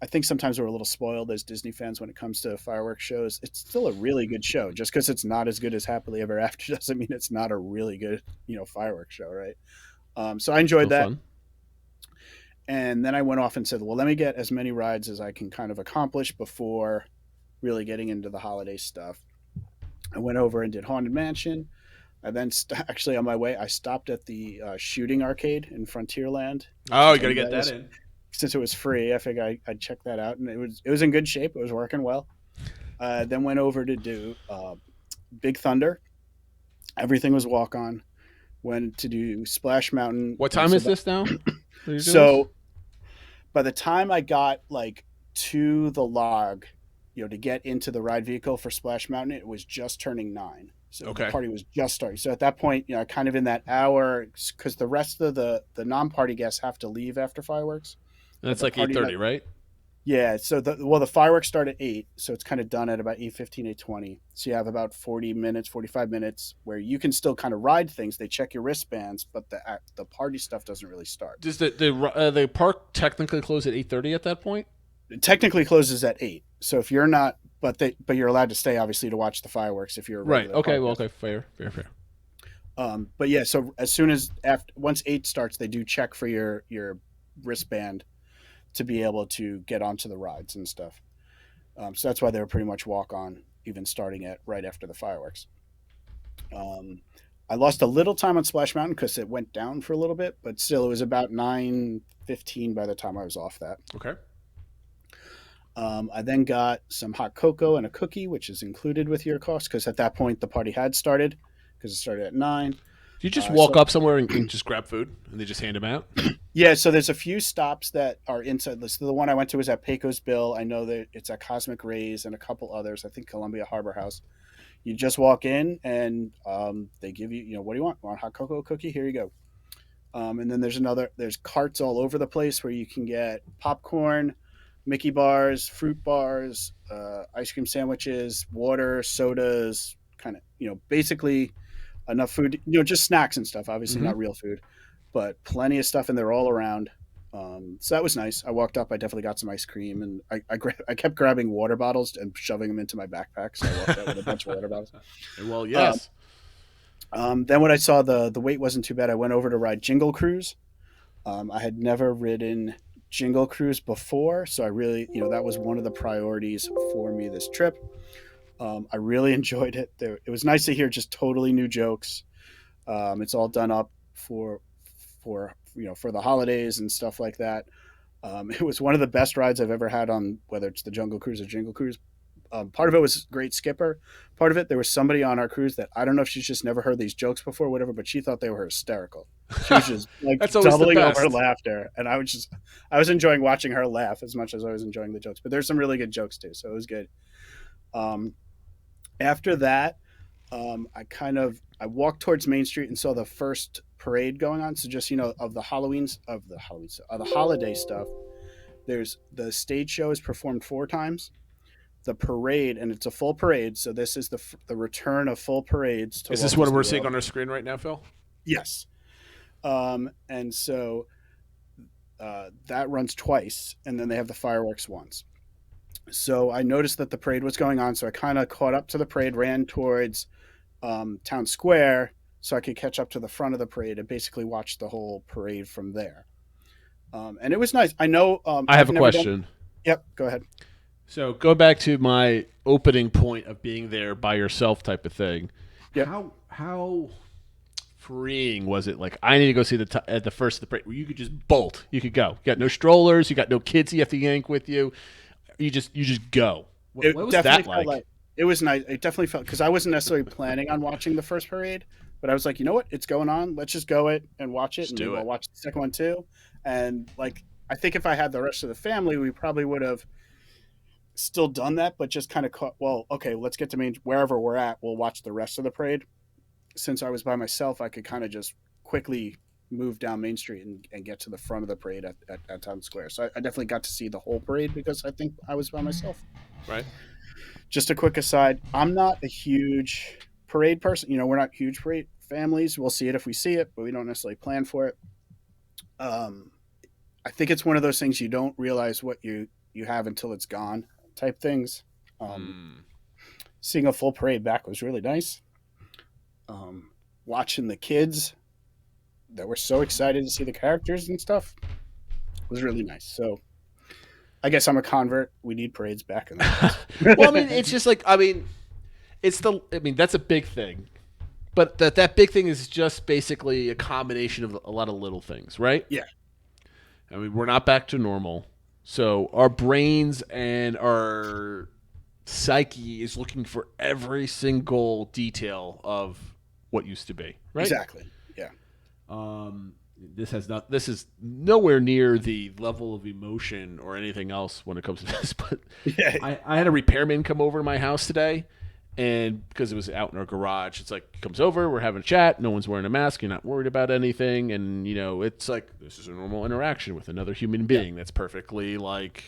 I think sometimes we're a little spoiled as Disney fans when it comes to fireworks shows. It's still a really good show. Just because it's not as good as Happily Ever After doesn't mean it's not a really good, fireworks show, right? So I enjoyed that. Fun. And then I went off and said, well, let me get as many rides as I can kind of accomplish before really getting into the holiday stuff. I went over and did Haunted Mansion. I then actually on my way, I stopped at the shooting arcade in Frontierland. Oh, you got to get that in. Since it was free, I figured I'd check that out, and it was in good shape. It was working well. Then went over to do Big Thunder. Everything was walk on. Went to do Splash Mountain. What time is this now? So by the time I got to the log, to get into the ride vehicle for Splash Mountain, it was just turning 9. So Okay. the party was just starting. So at that point, kind of in that hour, because the rest of the non-party guests have to leave after fireworks. And that's the like party 8:30, right? Yeah. So the fireworks start at 8, so it's kind of done at about 8:15, 8:20. So you have about 40 minutes, 45 minutes where you can still kind of ride things. They check your wristbands, but the party stuff doesn't really start. Does the park technically close at 8:30 at that point? It technically closes at 8. So if you're not, but you're allowed to stay obviously to watch the fireworks if you're a Right. regular Okay. park Well. guest. Okay. Fair. But yeah, so as soon as once 8 starts, they do check for your wristband to be able to get onto the rides and stuff. So that's why they were pretty much walk on, even starting at right after the fireworks. I lost a little time on Splash Mountain because it went down for a little bit, but still it was about 9:15 by the time I was off that. Okay. I then got some hot cocoa and a cookie, which is included with your cost because at that point the party had started because it started at 9. Do you just walk up somewhere and just grab food and they just hand them out? Yeah, so there's a few stops that are inside. So the one I went to was at Pecos Bill. I know that it's at Cosmic Rays and a couple others. I think Columbia Harbor House. You just walk in and they give you, what do you want? Want a hot cocoa cookie? Here you go. And then there's carts all over the place where you can get popcorn, Mickey bars, fruit bars, ice cream sandwiches, water, sodas, kind of, basically enough food, just snacks and stuff. Obviously not real food, but plenty of stuff, and they're all around. So that was nice. I walked up, I definitely got some ice cream, and I kept grabbing water bottles and shoving them into my backpack. So I walked out with a bunch of water bottles. Well, yes. Then when I saw the wait wasn't too bad, I went over to ride Jingle Cruise. I had never ridden Jingle Cruise before, so I really, that was one of the priorities for me this trip. I really enjoyed it. It was nice to hear just totally new jokes. It's all done up for the holidays and stuff like that. It was one of the best rides I've ever had on whether it's the Jungle Cruise or Jingle Cruise. Part of it was Great Skipper. Part of it, there was somebody on our cruise that I don't know if she's just never heard these jokes before, or whatever, but she thought they were hysterical. She was just like That's always the doubling best. over laughter, and I was enjoying watching her laugh as much as I was enjoying the jokes. But there's some really good jokes too, so it was good. After that, I walked towards Main Street and saw the first parade going on. So just of the holiday stuff. There's the stage show is performed 4 times. The parade, and it's a full parade. So this is the return of full parades. Is this what we're seeing on our screen right now, Phil? Yes. And so that runs twice, and then they have the fireworks once. So I noticed that the parade was going on, so I kind of caught up to the parade, ran towards Town Square so I could catch up to the front of the parade and basically watch the whole parade from there. And it was nice. I know. I have a question. Yep, go ahead. So go back to my opening point of being there by yourself type of thing. Yep. How freeing was it? Like, I need to go see at the first of the parade where you could just bolt. You could go. You got no strollers. You got no kids you have to yank with you. You just go. What was that like? It was nice. It definitely felt, because I wasn't necessarily planning on watching the first parade, but I was like, you know what? It's going on. Let's just go and watch it. And I'll watch the second one too. And I think if I had the rest of the family, we probably would have still done that, but just kind of okay, let's get to wherever we're at. We'll watch the rest of the parade. Since I was by myself, I could kind of just quickly move down Main Street and get to the front of the parade at Town Square. So I definitely got to see the whole parade because I think I was by myself. Right. Just a quick aside, I'm not a huge parade person. We're not huge parade families. We'll see it if we see it, but we don't necessarily plan for it. I think it's one of those things you don't realize what you have until it's gone type things. Seeing a full parade back was really nice. Watching the kids that were so excited to see the characters and stuff was really nice. So I guess I'm a convert. We need parades back in the Well, it's just like, that's a big thing. But that big thing is just basically a combination of a lot of little things, right? Yeah. We're not back to normal. So our brains and our psyche is looking for every single detail of what used to be, right? Exactly. Yeah. This is nowhere near the level of emotion or anything else when it comes to this. But Yeah. I had a repairman come over to my house today, And because it was out in our garage, it's like, he comes over, we're having a chat, no one's wearing a mask, you're not worried about anything, and it's like, this is a normal interaction with another human being. That's perfectly like,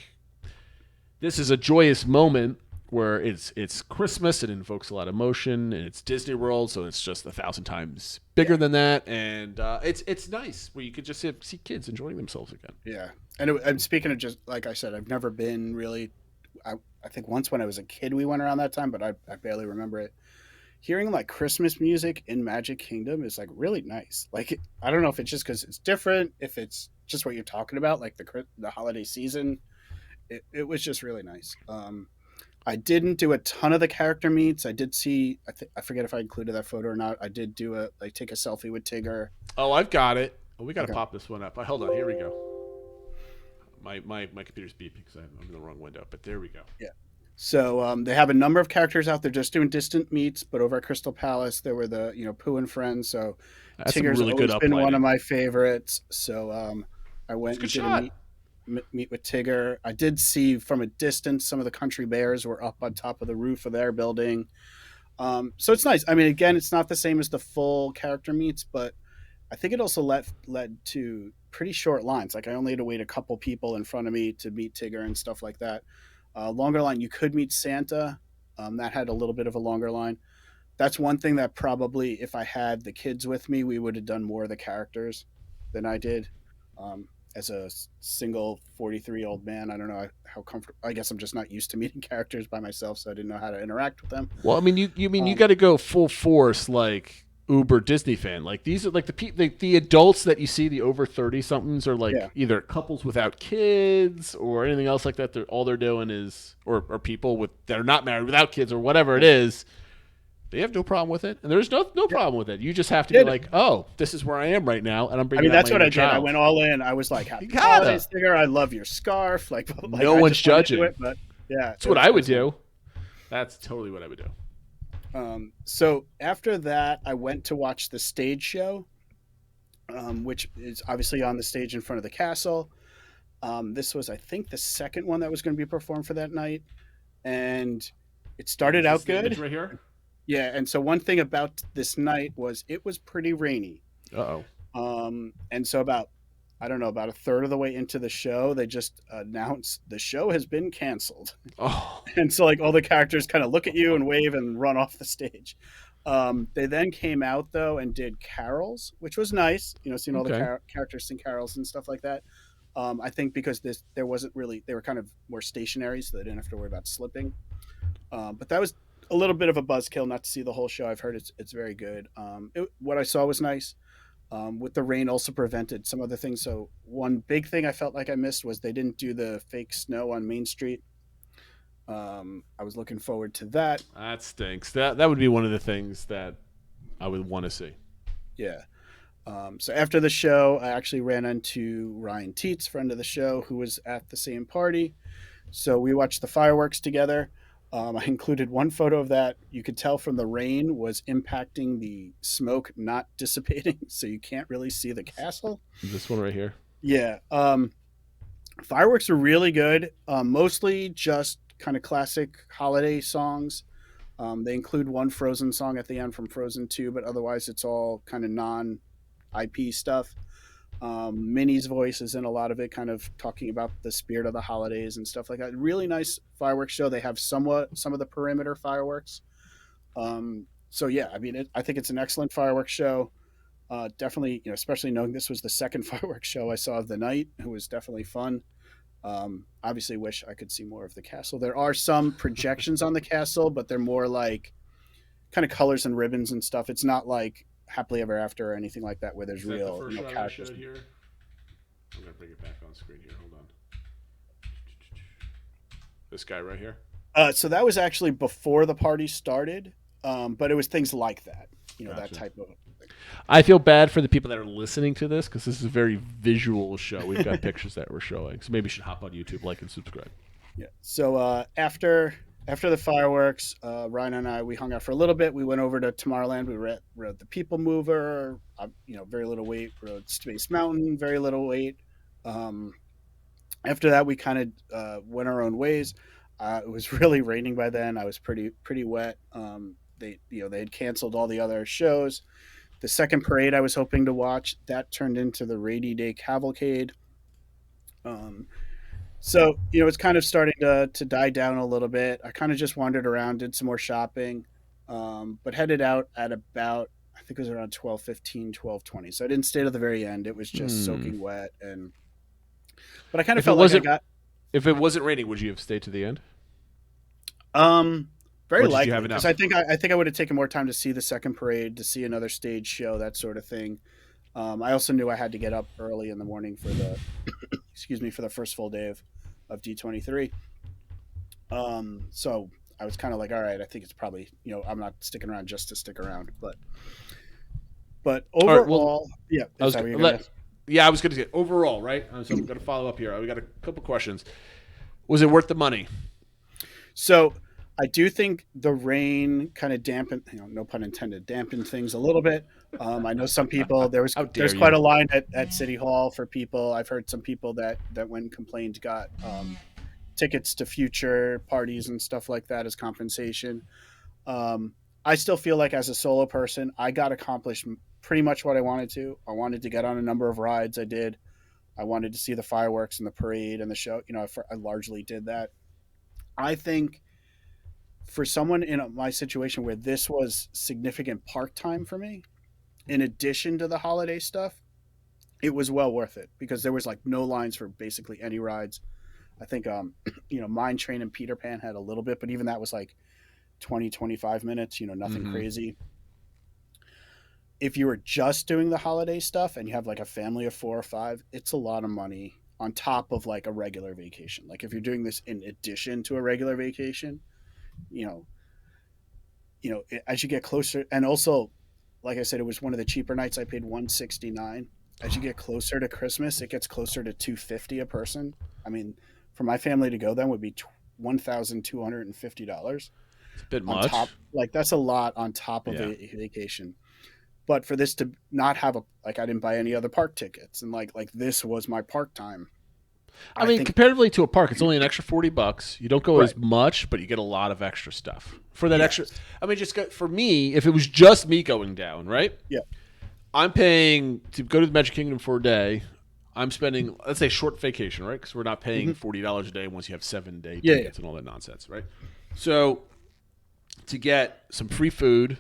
this is a joyous moment where it's Christmas, it invokes a lot of emotion, and it's Disney World, so it's just 1,000 times bigger than that, and it's nice where you could just see kids enjoying themselves again. Yeah, and speaking of, just like I said, I've never been really. I think once when I was a kid we went around that time, but I barely remember it. Hearing like Christmas music in Magic Kingdom is like really nice. Like, I don't know if it's just because it's different, if it's just what you're talking about, like the holiday season. It was just really nice. I didn't do a ton of the character meets. I did see. I forget if I included that photo or not. I did do take a selfie with Tigger. Oh, I've got it. Oh, we got to pop this one up. Hold on. Here we go. My computer's beeping because I'm in the wrong window, but there we go. Yeah. So they have a number of characters out there just doing distant meets, but over at Crystal Palace there were the Pooh and Friends. So That's Tigger's really always good been one uplighting. of my favorites. So I went and did a meet with Tigger. I did see from a distance some of the country bears were up on top of the roof of their building. So it's nice. I mean, again, it's not the same as the full character meets, but I think it also led to pretty short lines. Like, I only had to wait a couple people in front of me to meet Tigger and stuff like that. Longer line, you could meet Santa. That had a little bit of a longer line. That's one thing that probably, if I had the kids with me, we would have done more of the characters than I did. As a single 43-year-old man, I don't know how comfortable. I guess I'm just not used to meeting characters by myself, so I didn't know how to interact with them. Well, I mean, you got to go full force, like uber Disney fan. Like, these are like the adults that you see, the over 30 somethings, are like either couples without kids or anything else like that. All they're doing is, or people that are not married without kids or whatever it is. They have no problem with it, and there's no problem with it. You just have to be like, oh, this is where I am right now, and I'm bringing. That's what I did. Child. I went all in. I was like, happy holidays, Tigger. I love your scarf. Like no one's judging. But yeah, that's what I would do. That's totally what I would do. So after that, I went to watch the stage show, which is obviously on the stage in front of the castle. This was, I think, the second one that was going to be performed for that night, and it started out good. Right here. Yeah, and so one thing about this night was it was pretty rainy. And so about a third of the way into the show, they just announced the show has been canceled. Oh. And so like all the characters kind of look at you and wave and run off the stage. They then came out though and did carols, which was nice. Seeing all the characters sing carols and stuff like that. I think because they were kind of more stationary, so they didn't have to worry about slipping. But that was a little bit of a buzzkill not to see the whole show. I've heard it's very good. What I saw was nice. With the rain also prevented some other things. So one big thing I felt like I missed was they didn't do the fake snow on Main Street. I was looking forward to that. That stinks. That would be one of the things that I would want to see. Yeah. So after the show, I actually ran into Ryan Teets, friend of the show, who was at the same party. So we watched the fireworks together. I included one photo of that. You could tell from the rain was impacting the smoke not dissipating, so you can't really see the castle. This one right here. Yeah. Fireworks are really good. Mostly just kind of classic holiday songs. They include one Frozen song at the end from Frozen 2, but otherwise it's all kind of non-IP stuff. Minnie's voice is in a lot of it, kind of talking about the spirit of the holidays and stuff like that. Really nice fireworks show. They have some of the perimeter fireworks. So yeah, I mean, I think it's an excellent fireworks show. Definitely, especially knowing this was the second fireworks show I saw of the night. It was definitely fun. Obviously wish I could see more of the castle. There are some projections on the castle, but they're more like kind of colors and ribbons and stuff. It's not like Happily Ever After or anything like that where there's real the first characters. here? I'm gonna bring it back on screen here. Hold on. This guy right here. So that was actually before the party started, but it was things like that. Gotcha. That type of thing. I feel bad for the people that are listening to this because this is a very visual show. We've got pictures that we're showing, so maybe you should hop on YouTube, like, and subscribe. Yeah. So after the fireworks, Ryan and I, we hung out for a little bit. We went over to Tomorrowland. We rode the People Mover. Very little wait. Rode Space Mountain. Very little wait. After that, we kind of went our own ways. It was really raining by then. I was pretty wet. They had canceled all the other shows. The second parade I was hoping to watch that turned into the Rainy Day Cavalcade. So it's kind of starting to die down a little bit. I kind of just wandered around, did some more shopping, but headed out at about, I think it was around 12:15, 12:20. So I didn't stay to the very end. It was just soaking wet, but I kind of felt like I got. If it wasn't raining, would you have stayed to the end? Very likely, because I think I would have taken more time to see the second parade, to see another stage show, that sort of thing. I also knew I had to get up early in the morning for the for the first full day of D23. So I was kind of like, all right, I think it's probably, I'm not sticking around just to stick around, but overall, I was going to say overall, right? So I'm going to follow up here. We got a couple questions. Was it worth the money? So I do think the rain kind of dampened, no pun intended, dampened things a little bit. I know some people, there's quite a line at City Hall for people. I've heard some people that went and complained got tickets to future parties and stuff like that as compensation. I still feel like as a solo person, I got accomplished pretty much what I wanted to. I wanted to get on a number of rides. I did. I wanted to see the fireworks and the parade and the show. I largely did that. I think for someone in my situation where this was significant park time for me, in addition to the holiday stuff, it was well worth it because there was like no lines for basically any rides. I think, Mine Train and Peter Pan had a little bit, but even that was like 20, 25 minutes, nothing crazy. If you were just doing the holiday stuff and you have like a family of 4 or 5, it's a lot of money on top of like a regular vacation. Like if you're doing this in addition to a regular vacation, as you get closer, and also, like I said, it was one of the cheaper nights. I paid $169. As you get closer to Christmas, it gets closer to $250 a person. I mean, for my family to go then would be $1,250. It's a bit much. Like that's a lot on top of a vacation. But for this to not have I didn't buy any other park tickets, and like this was my park time. I mean, comparatively to a park, it's only an extra $40. You don't go as much, but you get a lot of extra stuff for that extra. I mean, for me, if it was just me going down, right? Yeah. I'm paying to go to the Magic Kingdom for a day. I'm spending, let's say, short vacation, right? Because we're not paying $40 a day once you have 7-day tickets and all that nonsense, right? So to get some free food,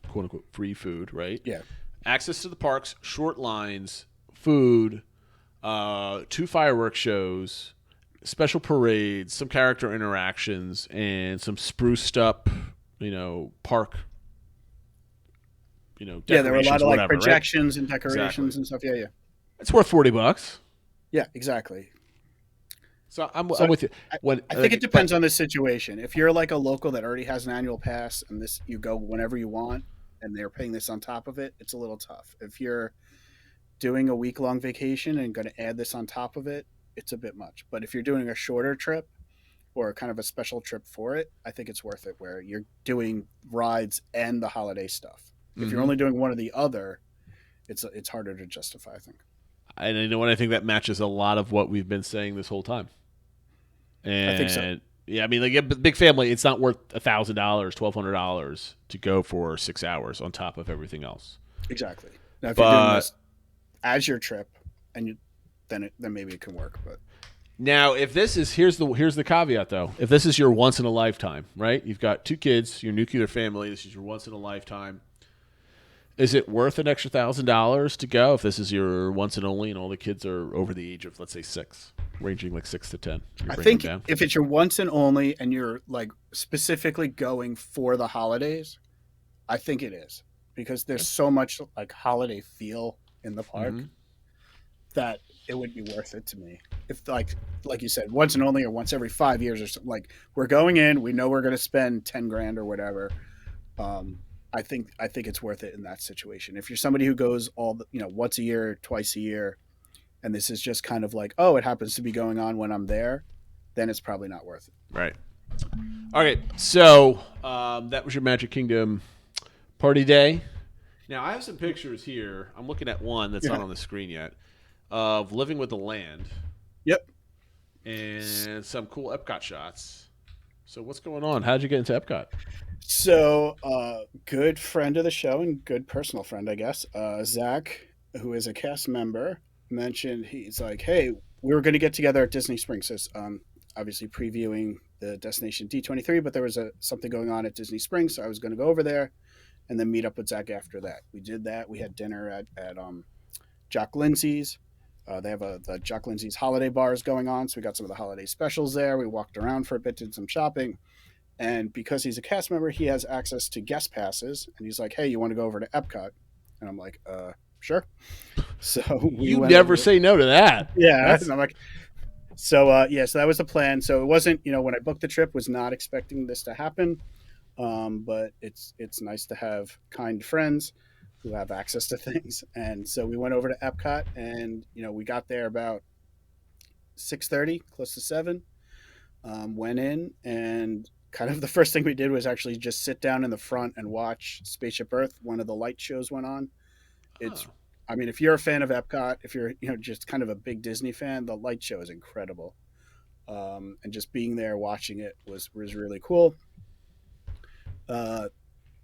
quote unquote free food, right? Yeah. Access to the parks, short lines, food. 2 fireworks shows, special parades, some character interactions, and some spruced up, park. There were a lot of like projections, right? and decorations and stuff. Yeah. It's worth $40. Yeah, exactly. So I'm with you. I think it depends on the situation. If you're like a local that already has an annual pass and you go whenever you want, and they're paying this on top of it, it's a little tough. If you're doing a week-long vacation and going to add this on top of it, it's a bit much. But if you're doing a shorter trip or kind of a special trip for it, I think it's worth it, where you're doing rides and the holiday stuff. If you're only doing one or the other, it's harder to justify, I think. And you know what? I think that matches a lot of what we've been saying this whole time. And I think so. Yeah, I mean, like a big family, it's not worth $1,000, $1,200 to go for 6 hours on top of everything else. Exactly. Now, if you're doing this as your trip, and then maybe it can work. But now, if this is here's the caveat though. If this is your once in a lifetime, right? You've got 2 kids, your nuclear family. This is your once in a lifetime. Is it worth an extra $1,000 to go if this is your once and only, and all the kids are over the age of, let's say, 6, ranging like 6 to 10? I think if it's your once and only, and you're like specifically going for the holidays, I think it is, because there's so much like holiday feel in the park that it would be worth it to me. If like you said, once and only, or once every 5 years or something, like we're going in, we know we're going to spend $10,000 or whatever. I think it's worth it in that situation. If you're somebody who goes once a year, twice a year, and this is just kind of like, oh, it happens to be going on when I'm there, then it's probably not worth it. Right. All right. So that was your Magic Kingdom party day. Now, I have some pictures here. I'm looking at one that's not on the screen yet, of Living with the Land. Yep. And some cool Epcot shots. So what's going on? How'd you get into Epcot? So, good friend of the show and good personal friend, I guess, Zach, who is a cast member, mentioned he's like, "Hey, we were going to get together at Disney Springs." So, obviously previewing the Destination D23, but there was something going on at Disney Springs, so I was going to go over there and then meet up with Zach after that. We did that. We had dinner at Jock Lindsay's. They have the Jock Lindsay's holiday bars going on, so we got some of the holiday specials there. We walked around for a bit, did some shopping. And because he's a cast member, he has access to guest passes. And he's like, "Hey, you want to go over to Epcot?" And I'm like, sure. So you never say no to that. Yeah. And I'm like, so that was the plan. So it wasn't, when I booked the trip, was not expecting this to happen. But it's nice to have kind friends who have access to things. And so we went over to Epcot, and we got there about 6:30, close to 7. Went in, and kind of the first thing we did was actually just sit down in the front and watch Spaceship Earth. One of the light shows went on. If you're a fan of Epcot, if you're just kind of a big Disney fan, the light show is incredible. And just being there watching it was really cool.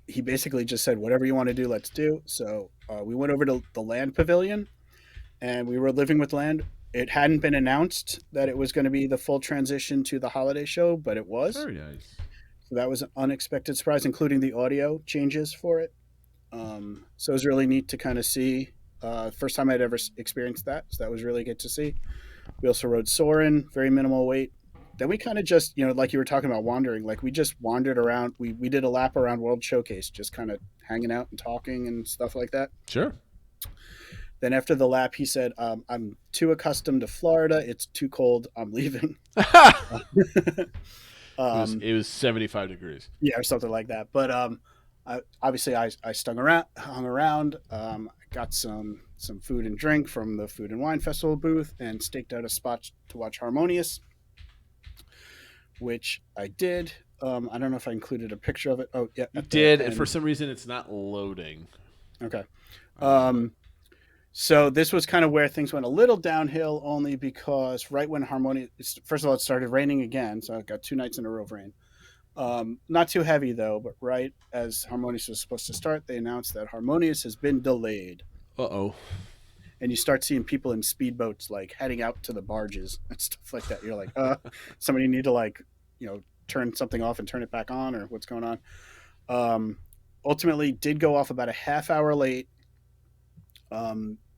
He basically just said, "Whatever you want to do, let's do." So we went over to the Land Pavilion, and we were living with Land. It hadn't been announced that it was going to be the full transition to the holiday show, but it was. Very nice. So that was an unexpected surprise, including the audio changes for it. So it was really neat to kind of see. First time I'd ever experienced that, so that was really good to see. We also rode Soarin', very minimal wait. Then we kind of just, like you were talking about wandering, like we just wandered around. We did a lap around World Showcase, just kind of hanging out and talking and stuff like that. Sure. Then after the lap, he said, "I'm too accustomed to Florida. It's too cold. I'm leaving." It was 75 degrees. Yeah, or something like that. But obviously, I hung around. Got some food and drink from the Food and Wine Festival booth, and staked out a spot to watch Harmonious, which I did. I don't know if I included a picture of it. Oh, yeah, you did, and for some reason, it's not loading. Okay. So this was kind of where things went a little downhill, only because right when first of all, it started raining again. So I got 2 nights in a row of rain. Not too heavy though, but right as Harmonious was supposed to start, they announced that Harmonious has been delayed. Uh-oh. And you start seeing people in speedboats like heading out to the barges and stuff like that. You're like, somebody need to turn something off and turn it back on, or what's going on? Ultimately did go off about a half hour late.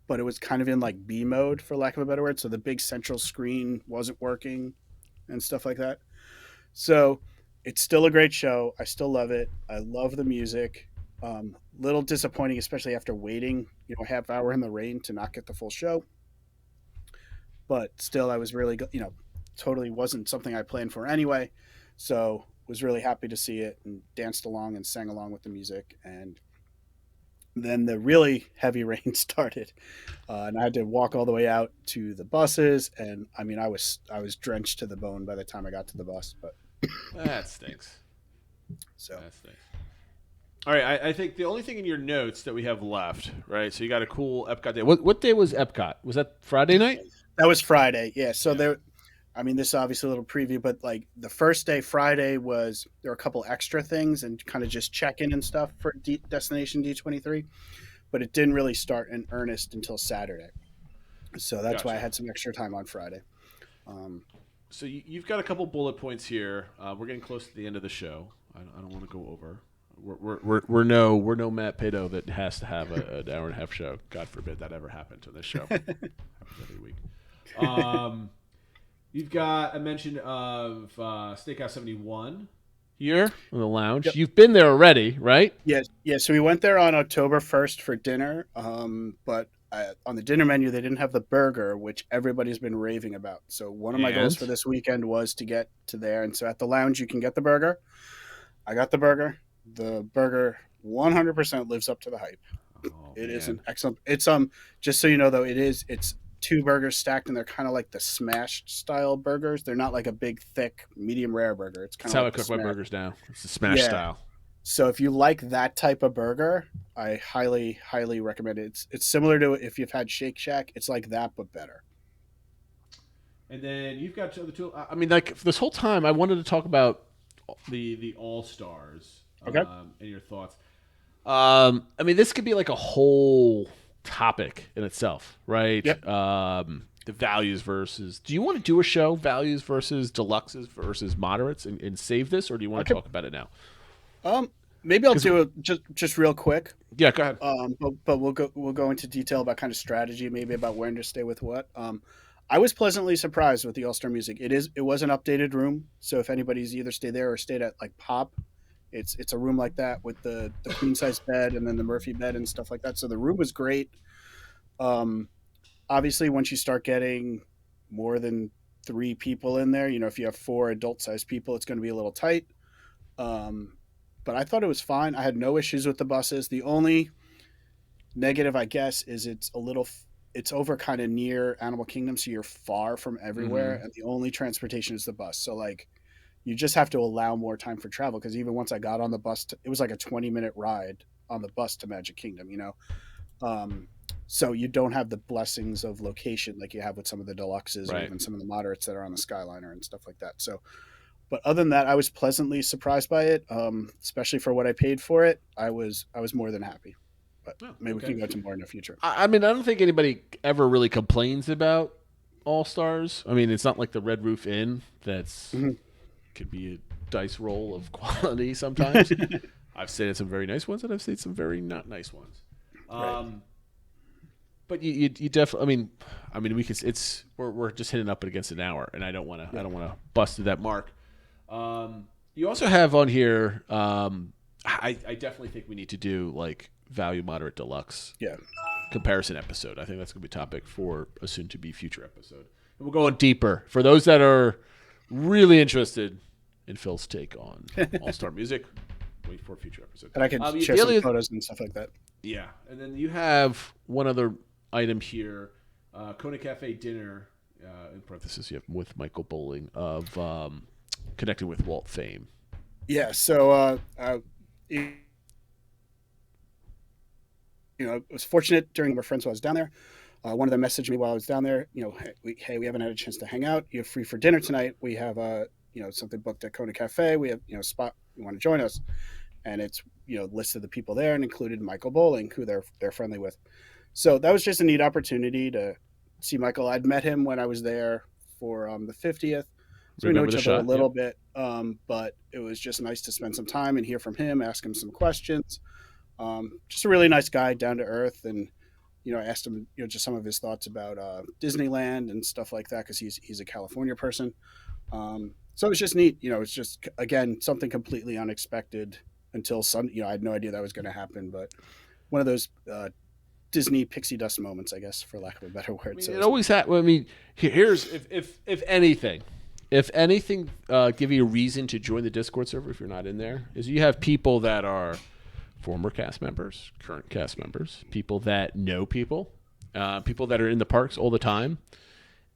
But it was kind of in like B mode, for lack of a better word. So the big central screen wasn't working and stuff like that. So it's still a great show. I still love it. I love the music. Little disappointing, especially after waiting, a half hour in the rain to not get the full show. But still, I was really, totally wasn't something I planned for anyway. So was really happy to see it and danced along and sang along with the music. And then the really heavy rain started, and I had to walk all the way out to the buses. And I was drenched to the bone by the time I got to the bus. But that stinks. So that stinks. All right, I think the only thing in your notes that we have left, right? So you got a cool Epcot day. What day was Epcot? Was that Friday night? That was Friday. Yeah. So this is obviously a little preview, but like the first day, Friday, there were a couple extra things and kind of just check-in and stuff for Destination D23, but it didn't really start in earnest until Saturday. So that's why I had some extra time on Friday. So you've got a couple bullet points here. We're getting close to the end of the show. I don't want to go over. We're no Matt Pato that has to have an hour and a half show. God forbid that ever happened to this show. Happens every week. You've got a mention of Steakhouse 71 here in the lounge. Yep. You've been there already, right? Yes. Yeah. So we went there on October 1st for dinner. But on the dinner menu, they didn't have the burger, which everybody's been raving about. So one of my goals for this weekend was to get to there. And so at the lounge, you can get the burger. I got the burger. The burger 100% lives up to the hype. It is an excellent. It's just so you know though, it's 2 burgers stacked, and they're kind of like the smashed style burgers. They're not like a big thick medium rare burger. It's kind of how I cook my burgers now. It's the smash style. So if you like that type of burger, I highly recommend it. It's similar to if you've had Shake Shack. It's like that but better. And then you've got the two. I mean, like this whole time, I wanted to talk about the All Stars. Okay. And your thoughts. I mean, this could be like a whole topic in itself, right? Yep. The values versus. Do you want to do a show, values versus deluxes versus moderates, and save this, or do you want to talk about it now? Maybe I'll do it just real quick. Yeah, go ahead. But we'll go into detail about kind of strategy, maybe about when to stay with what. I was pleasantly surprised with the All Star Music. It was an updated room, so if anybody's either stayed there or stayed at like Pop, it's a room like that with the queen size bed and then the Murphy bed and stuff like that. So the room was great. Obviously, once you start getting more than 3 people in there, if you have 4 adult sized people, it's going to be a little tight. But I thought it was fine. I had no issues with the buses. The only negative, I guess, is it's over kind of near Animal Kingdom, so you're far from everywhere, and the only transportation is the bus. So like, you just have to allow more time for travel, because even once I got on the bus, it was like a 20-minute ride on the bus to Magic Kingdom. So you don't have the blessings of location like you have with some of the deluxes or even some of the moderates that are on the Skyliner and stuff like that. So. But other than that, I was pleasantly surprised by it, especially for what I paid for it. I was more than happy. But maybe we can go to more in the future. I mean, I don't think anybody ever really complains about All Stars. I mean, it's not like the Red Roof Inn that's could be a dice roll of quality sometimes. I've stayed at some very nice ones, and I've stayed some very not nice ones. But you definitely. I mean, we can. We're just hitting up against an hour, and I don't want to bust through that mark. You also have on here. I definitely think we need to do like value, moderate, deluxe. Comparison episode. I think that's going to be a topic for a soon-to-be future episode. And we'll go on deeper for those that are really interested in Phil's take on All-Star Music. Wait for a future episode. And I can share some photos and stuff like that. Yeah, and then you have one other item here, Kona Cafe dinner. In parentheses, you have with Michael Bowling of Connecting with Walt fame. Yeah, so I was fortunate during my friends while I was down there. One of them messaged me while I was down there. Hey, we haven't had a chance to hang out. You're free for dinner tonight. We have something booked at Kona Cafe. We have a spot. You want to join us? And it's listed the people there and included Michael Bowling, who they're friendly with. So that was just a neat opportunity to see Michael. I'd met him when I was there for the 50th. So we know each other a little bit, but it was just nice to spend some time and hear from him, ask him some questions. Just a really nice guy, down to earth, and I asked him just some of his thoughts about Disneyland and stuff like that, because he's a California person. So it was just neat. It's just, again, something completely unexpected until I had no idea that was going to happen, but one of those Disney pixie dust moments, I guess, for lack of a better word. It always happens. I mean, here's if anything, give you a reason to join the Discord server if you're not in there, is you have people that are former cast members, current cast members, people that know people that are in the parks all the time,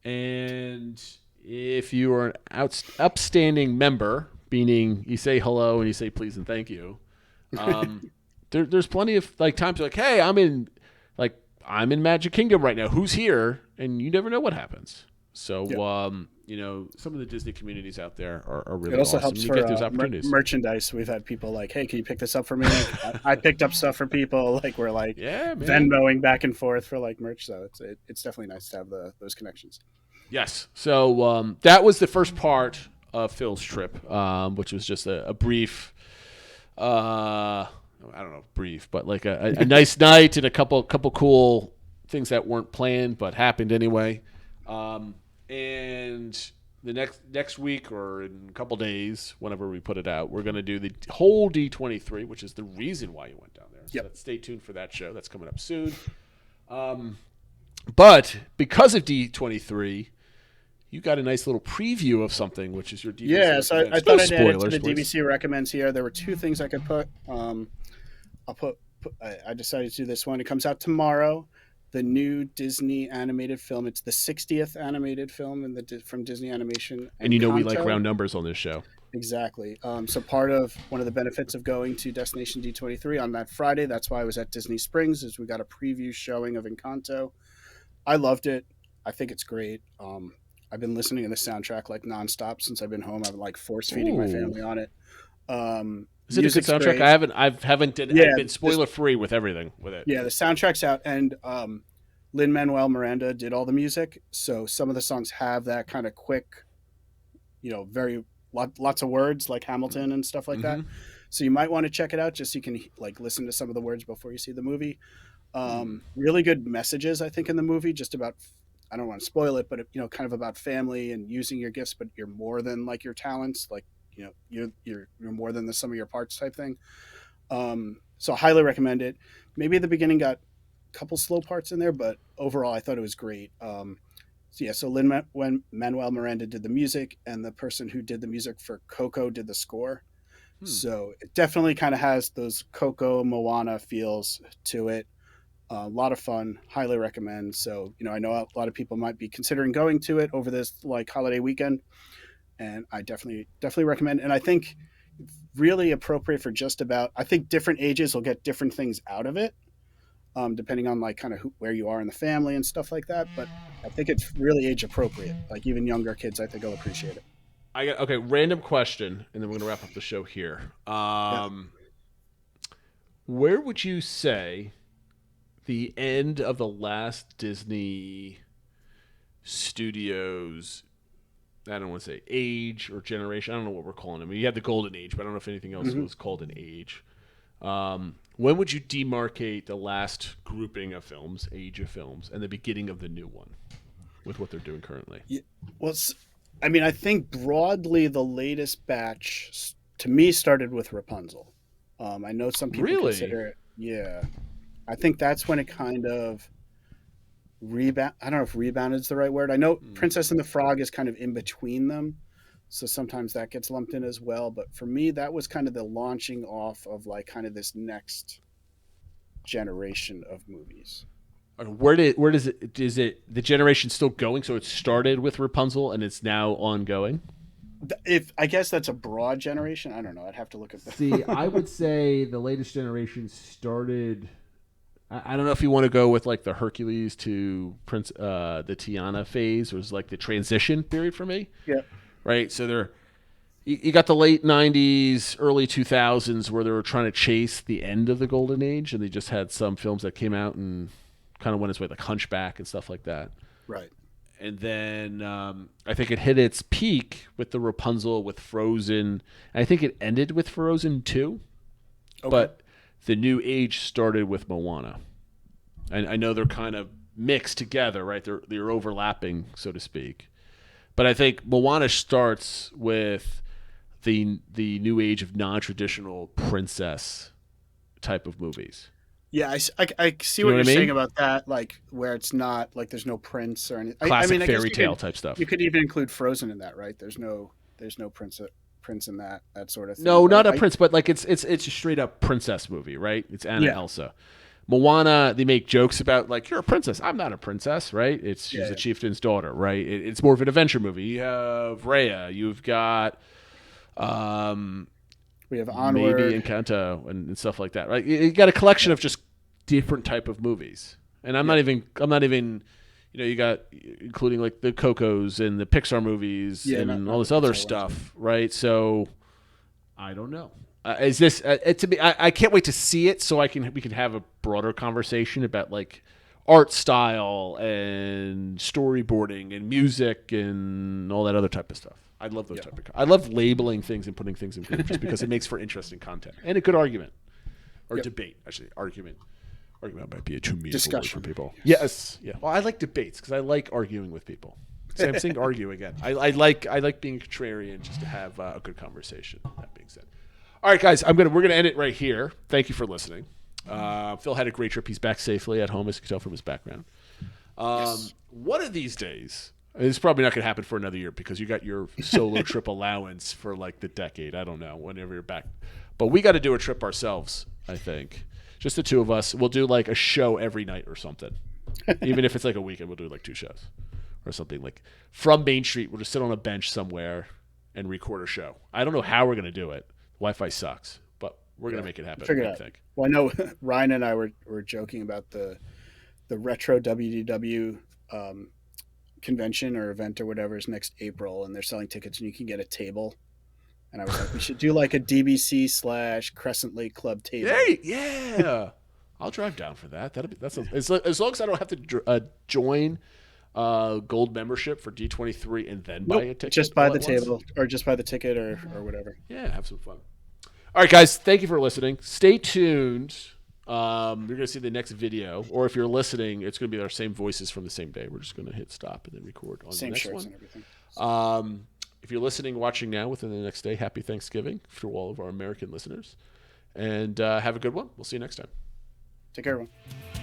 and if you are an upstanding member, meaning you say hello and you say please and thank you, there's plenty of times you're like, hey, I'm in Magic Kingdom right now. Who's here? And you never know what happens. So, some of the Disney communities out there are really it also awesome. helps You for get those opportunities. Merchandise. We've had people like, hey, can you pick this up for me? I picked up stuff for people. We're Venmoing back and forth for merch. So it's definitely nice to have those connections. Yes. So that was the first part of Phil's trip, which was just a brief, I don't know, brief, but a nice night and a couple cool things that weren't planned but happened anyway. And the next week or in a couple days, whenever we put it out, we're going to do the whole D23, which is the reason why you went down there. So stay tuned for that show. That's coming up soon. But because of D23, you got a nice little preview of something, which is your DVC. Yeah, so I thought I'd add it to the DVC recommends here. There were 2 things I could put. I decided to do this one. It comes out tomorrow. The new Disney animated film. It's the 60th animated film from Disney Animation. And we like round numbers on this show. Exactly. So part of one of the benefits of going to Destination D23 on that Friday, that's why I was at Disney Springs, is we got a preview showing of Encanto. I loved it. I think it's great. I've been listening to the soundtrack like nonstop since I've been home. I've been like force feeding my family on it. Is it a good soundtrack? Great. I've been spoiler free with everything with it. Yeah, the soundtrack's out, and Lin-Manuel Miranda did all the music, so some of the songs have that kind of quick, lots of words like Hamilton and stuff like that. So you might want to check it out just so you can like listen to some of the words before you see the movie. Really good messages, I think, in the movie, just about, I don't want to spoil it, but kind of about family and using your gifts, but you're more than like your talents, like you're more than the sum of your parts type thing. So I highly recommend it. Maybe at the beginning got a couple slow parts in there, but overall I thought it was great. So Lin-Manuel Miranda did the music, and the person who did the music for Coco did the score. So it definitely kind of has those Coco Moana feels to it. A lot of fun. Highly recommend. So, I know a lot of people might be considering going to it over this like holiday weekend, and I definitely recommend. And I think really appropriate for just about, I think different ages will get different things out of it, depending on like kind of where you are in the family and stuff like that. But I think it's really age appropriate. Like even younger kids, I think will appreciate it. Okay, random question, and then we're gonna wrap up the show here. Where would you say the end of the last Disney Studios, I don't want to say age or generation, I don't know what we're calling them. You had the golden age, but I don't know if anything else was called an age. When would you demarcate the last grouping of films, age of films, and the beginning of the new one with what they're doing currently? Yeah, well, I think broadly the latest batch to me started with Rapunzel. I know some people consider it. Yeah. I think that's when it kind of rebound. I don't know if rebounded is the right word. I know Princess and the Frog is kind of in between them, so sometimes that gets lumped in as well. But for me, that was kind of the launching off of like kind of this next generation of movies. Is it the generation still going? So it started with Rapunzel and it's now ongoing? If I guess that's a broad generation. I don't know. I'd have to look at that. See, I would say the latest generation started. I don't know if you want to go with like the Hercules to the Tiana phase, was like the transition period for me. Yeah. Right. So you got the late '90s, early 2000s where they were trying to chase the end of the golden age, and they just had some films that came out and kind of went its way, like Hunchback and stuff like that. Right. And then I think it hit its peak with the Rapunzel, with Frozen. And I think it ended with Frozen 2. Okay. But the new age started with Moana. And I know they're kind of mixed together, right? They're overlapping, so to speak. But I think Moana starts with the new age of non-traditional princess type of movies. Yeah, I see what you're saying about that, like where it's not like there's no prince or anything. Classic fairy tale type stuff. You could even include Frozen in that, right? There's no prince in that sort of thing. No, not a prince, but like it's a straight up princess movie, right? It's Anna Elsa. Moana, they make jokes about like, you're a princess. I'm not a princess, right? She's a chieftain's daughter, right? It's more of an adventure movie. You have Raya. You've got we have Onward, maybe Encanto and stuff like that, right? You got a collection of just different type of movies, and I'm not even, you got including like the Cocos and the Pixar movies and all this other stuff, right? So I don't know. Is this to me? I can't wait to see it so we can have a broader conversation about like art style and storyboarding and music and all that other type of stuff. I love those type of. I love labeling things and putting things in groups just because it makes for interesting content and a good argument or debate. Actually, argument might be a too meaningful word for people. Yes. Yeah. Well, I like debates because I like arguing with people. See, I'm saying argue again. I like being contrarian just to have a good conversation. That being said, all right, guys, we're gonna end it right here. Thank you for listening. Phil had a great trip. He's back safely at home, as you can tell from his background. One of these days. It's probably not going to happen for another year because you got your solo trip allowance for like the decade. I don't know, whenever you're back. But we got to do a trip ourselves, I think. Just the two of us. We'll do like a show every night or something. Even if it's like a weekend, we'll do like 2 shows or something. Like from Main Street, we'll just sit on a bench somewhere and record a show. I don't know how we're going to do it. Wi-Fi sucks, but we're going to make it happen, I think. Well, I know Ryan and I were joking about the retro WDW convention or event or whatever is next April, and they're selling tickets, and you can get a table. And I was like, we should do like a DBC / Crescent Lake Club table. Hey, yeah. I'll drive down for that. As long as I don't have to join gold membership for D23 and then buy a ticket. Just buy the table or just buy the ticket or whatever. Yeah, have some fun. All right, guys, thank you for listening. Stay tuned. You're going to see the next video, or if you're listening, it's going to be our same voices from the same day. We're just going to hit stop and then record on Same the next shirts one. and everything. If you're listening, watching now, within the next day, happy Thanksgiving to all of our American listeners. And have a good one. We'll see you next time. Take care, everyone.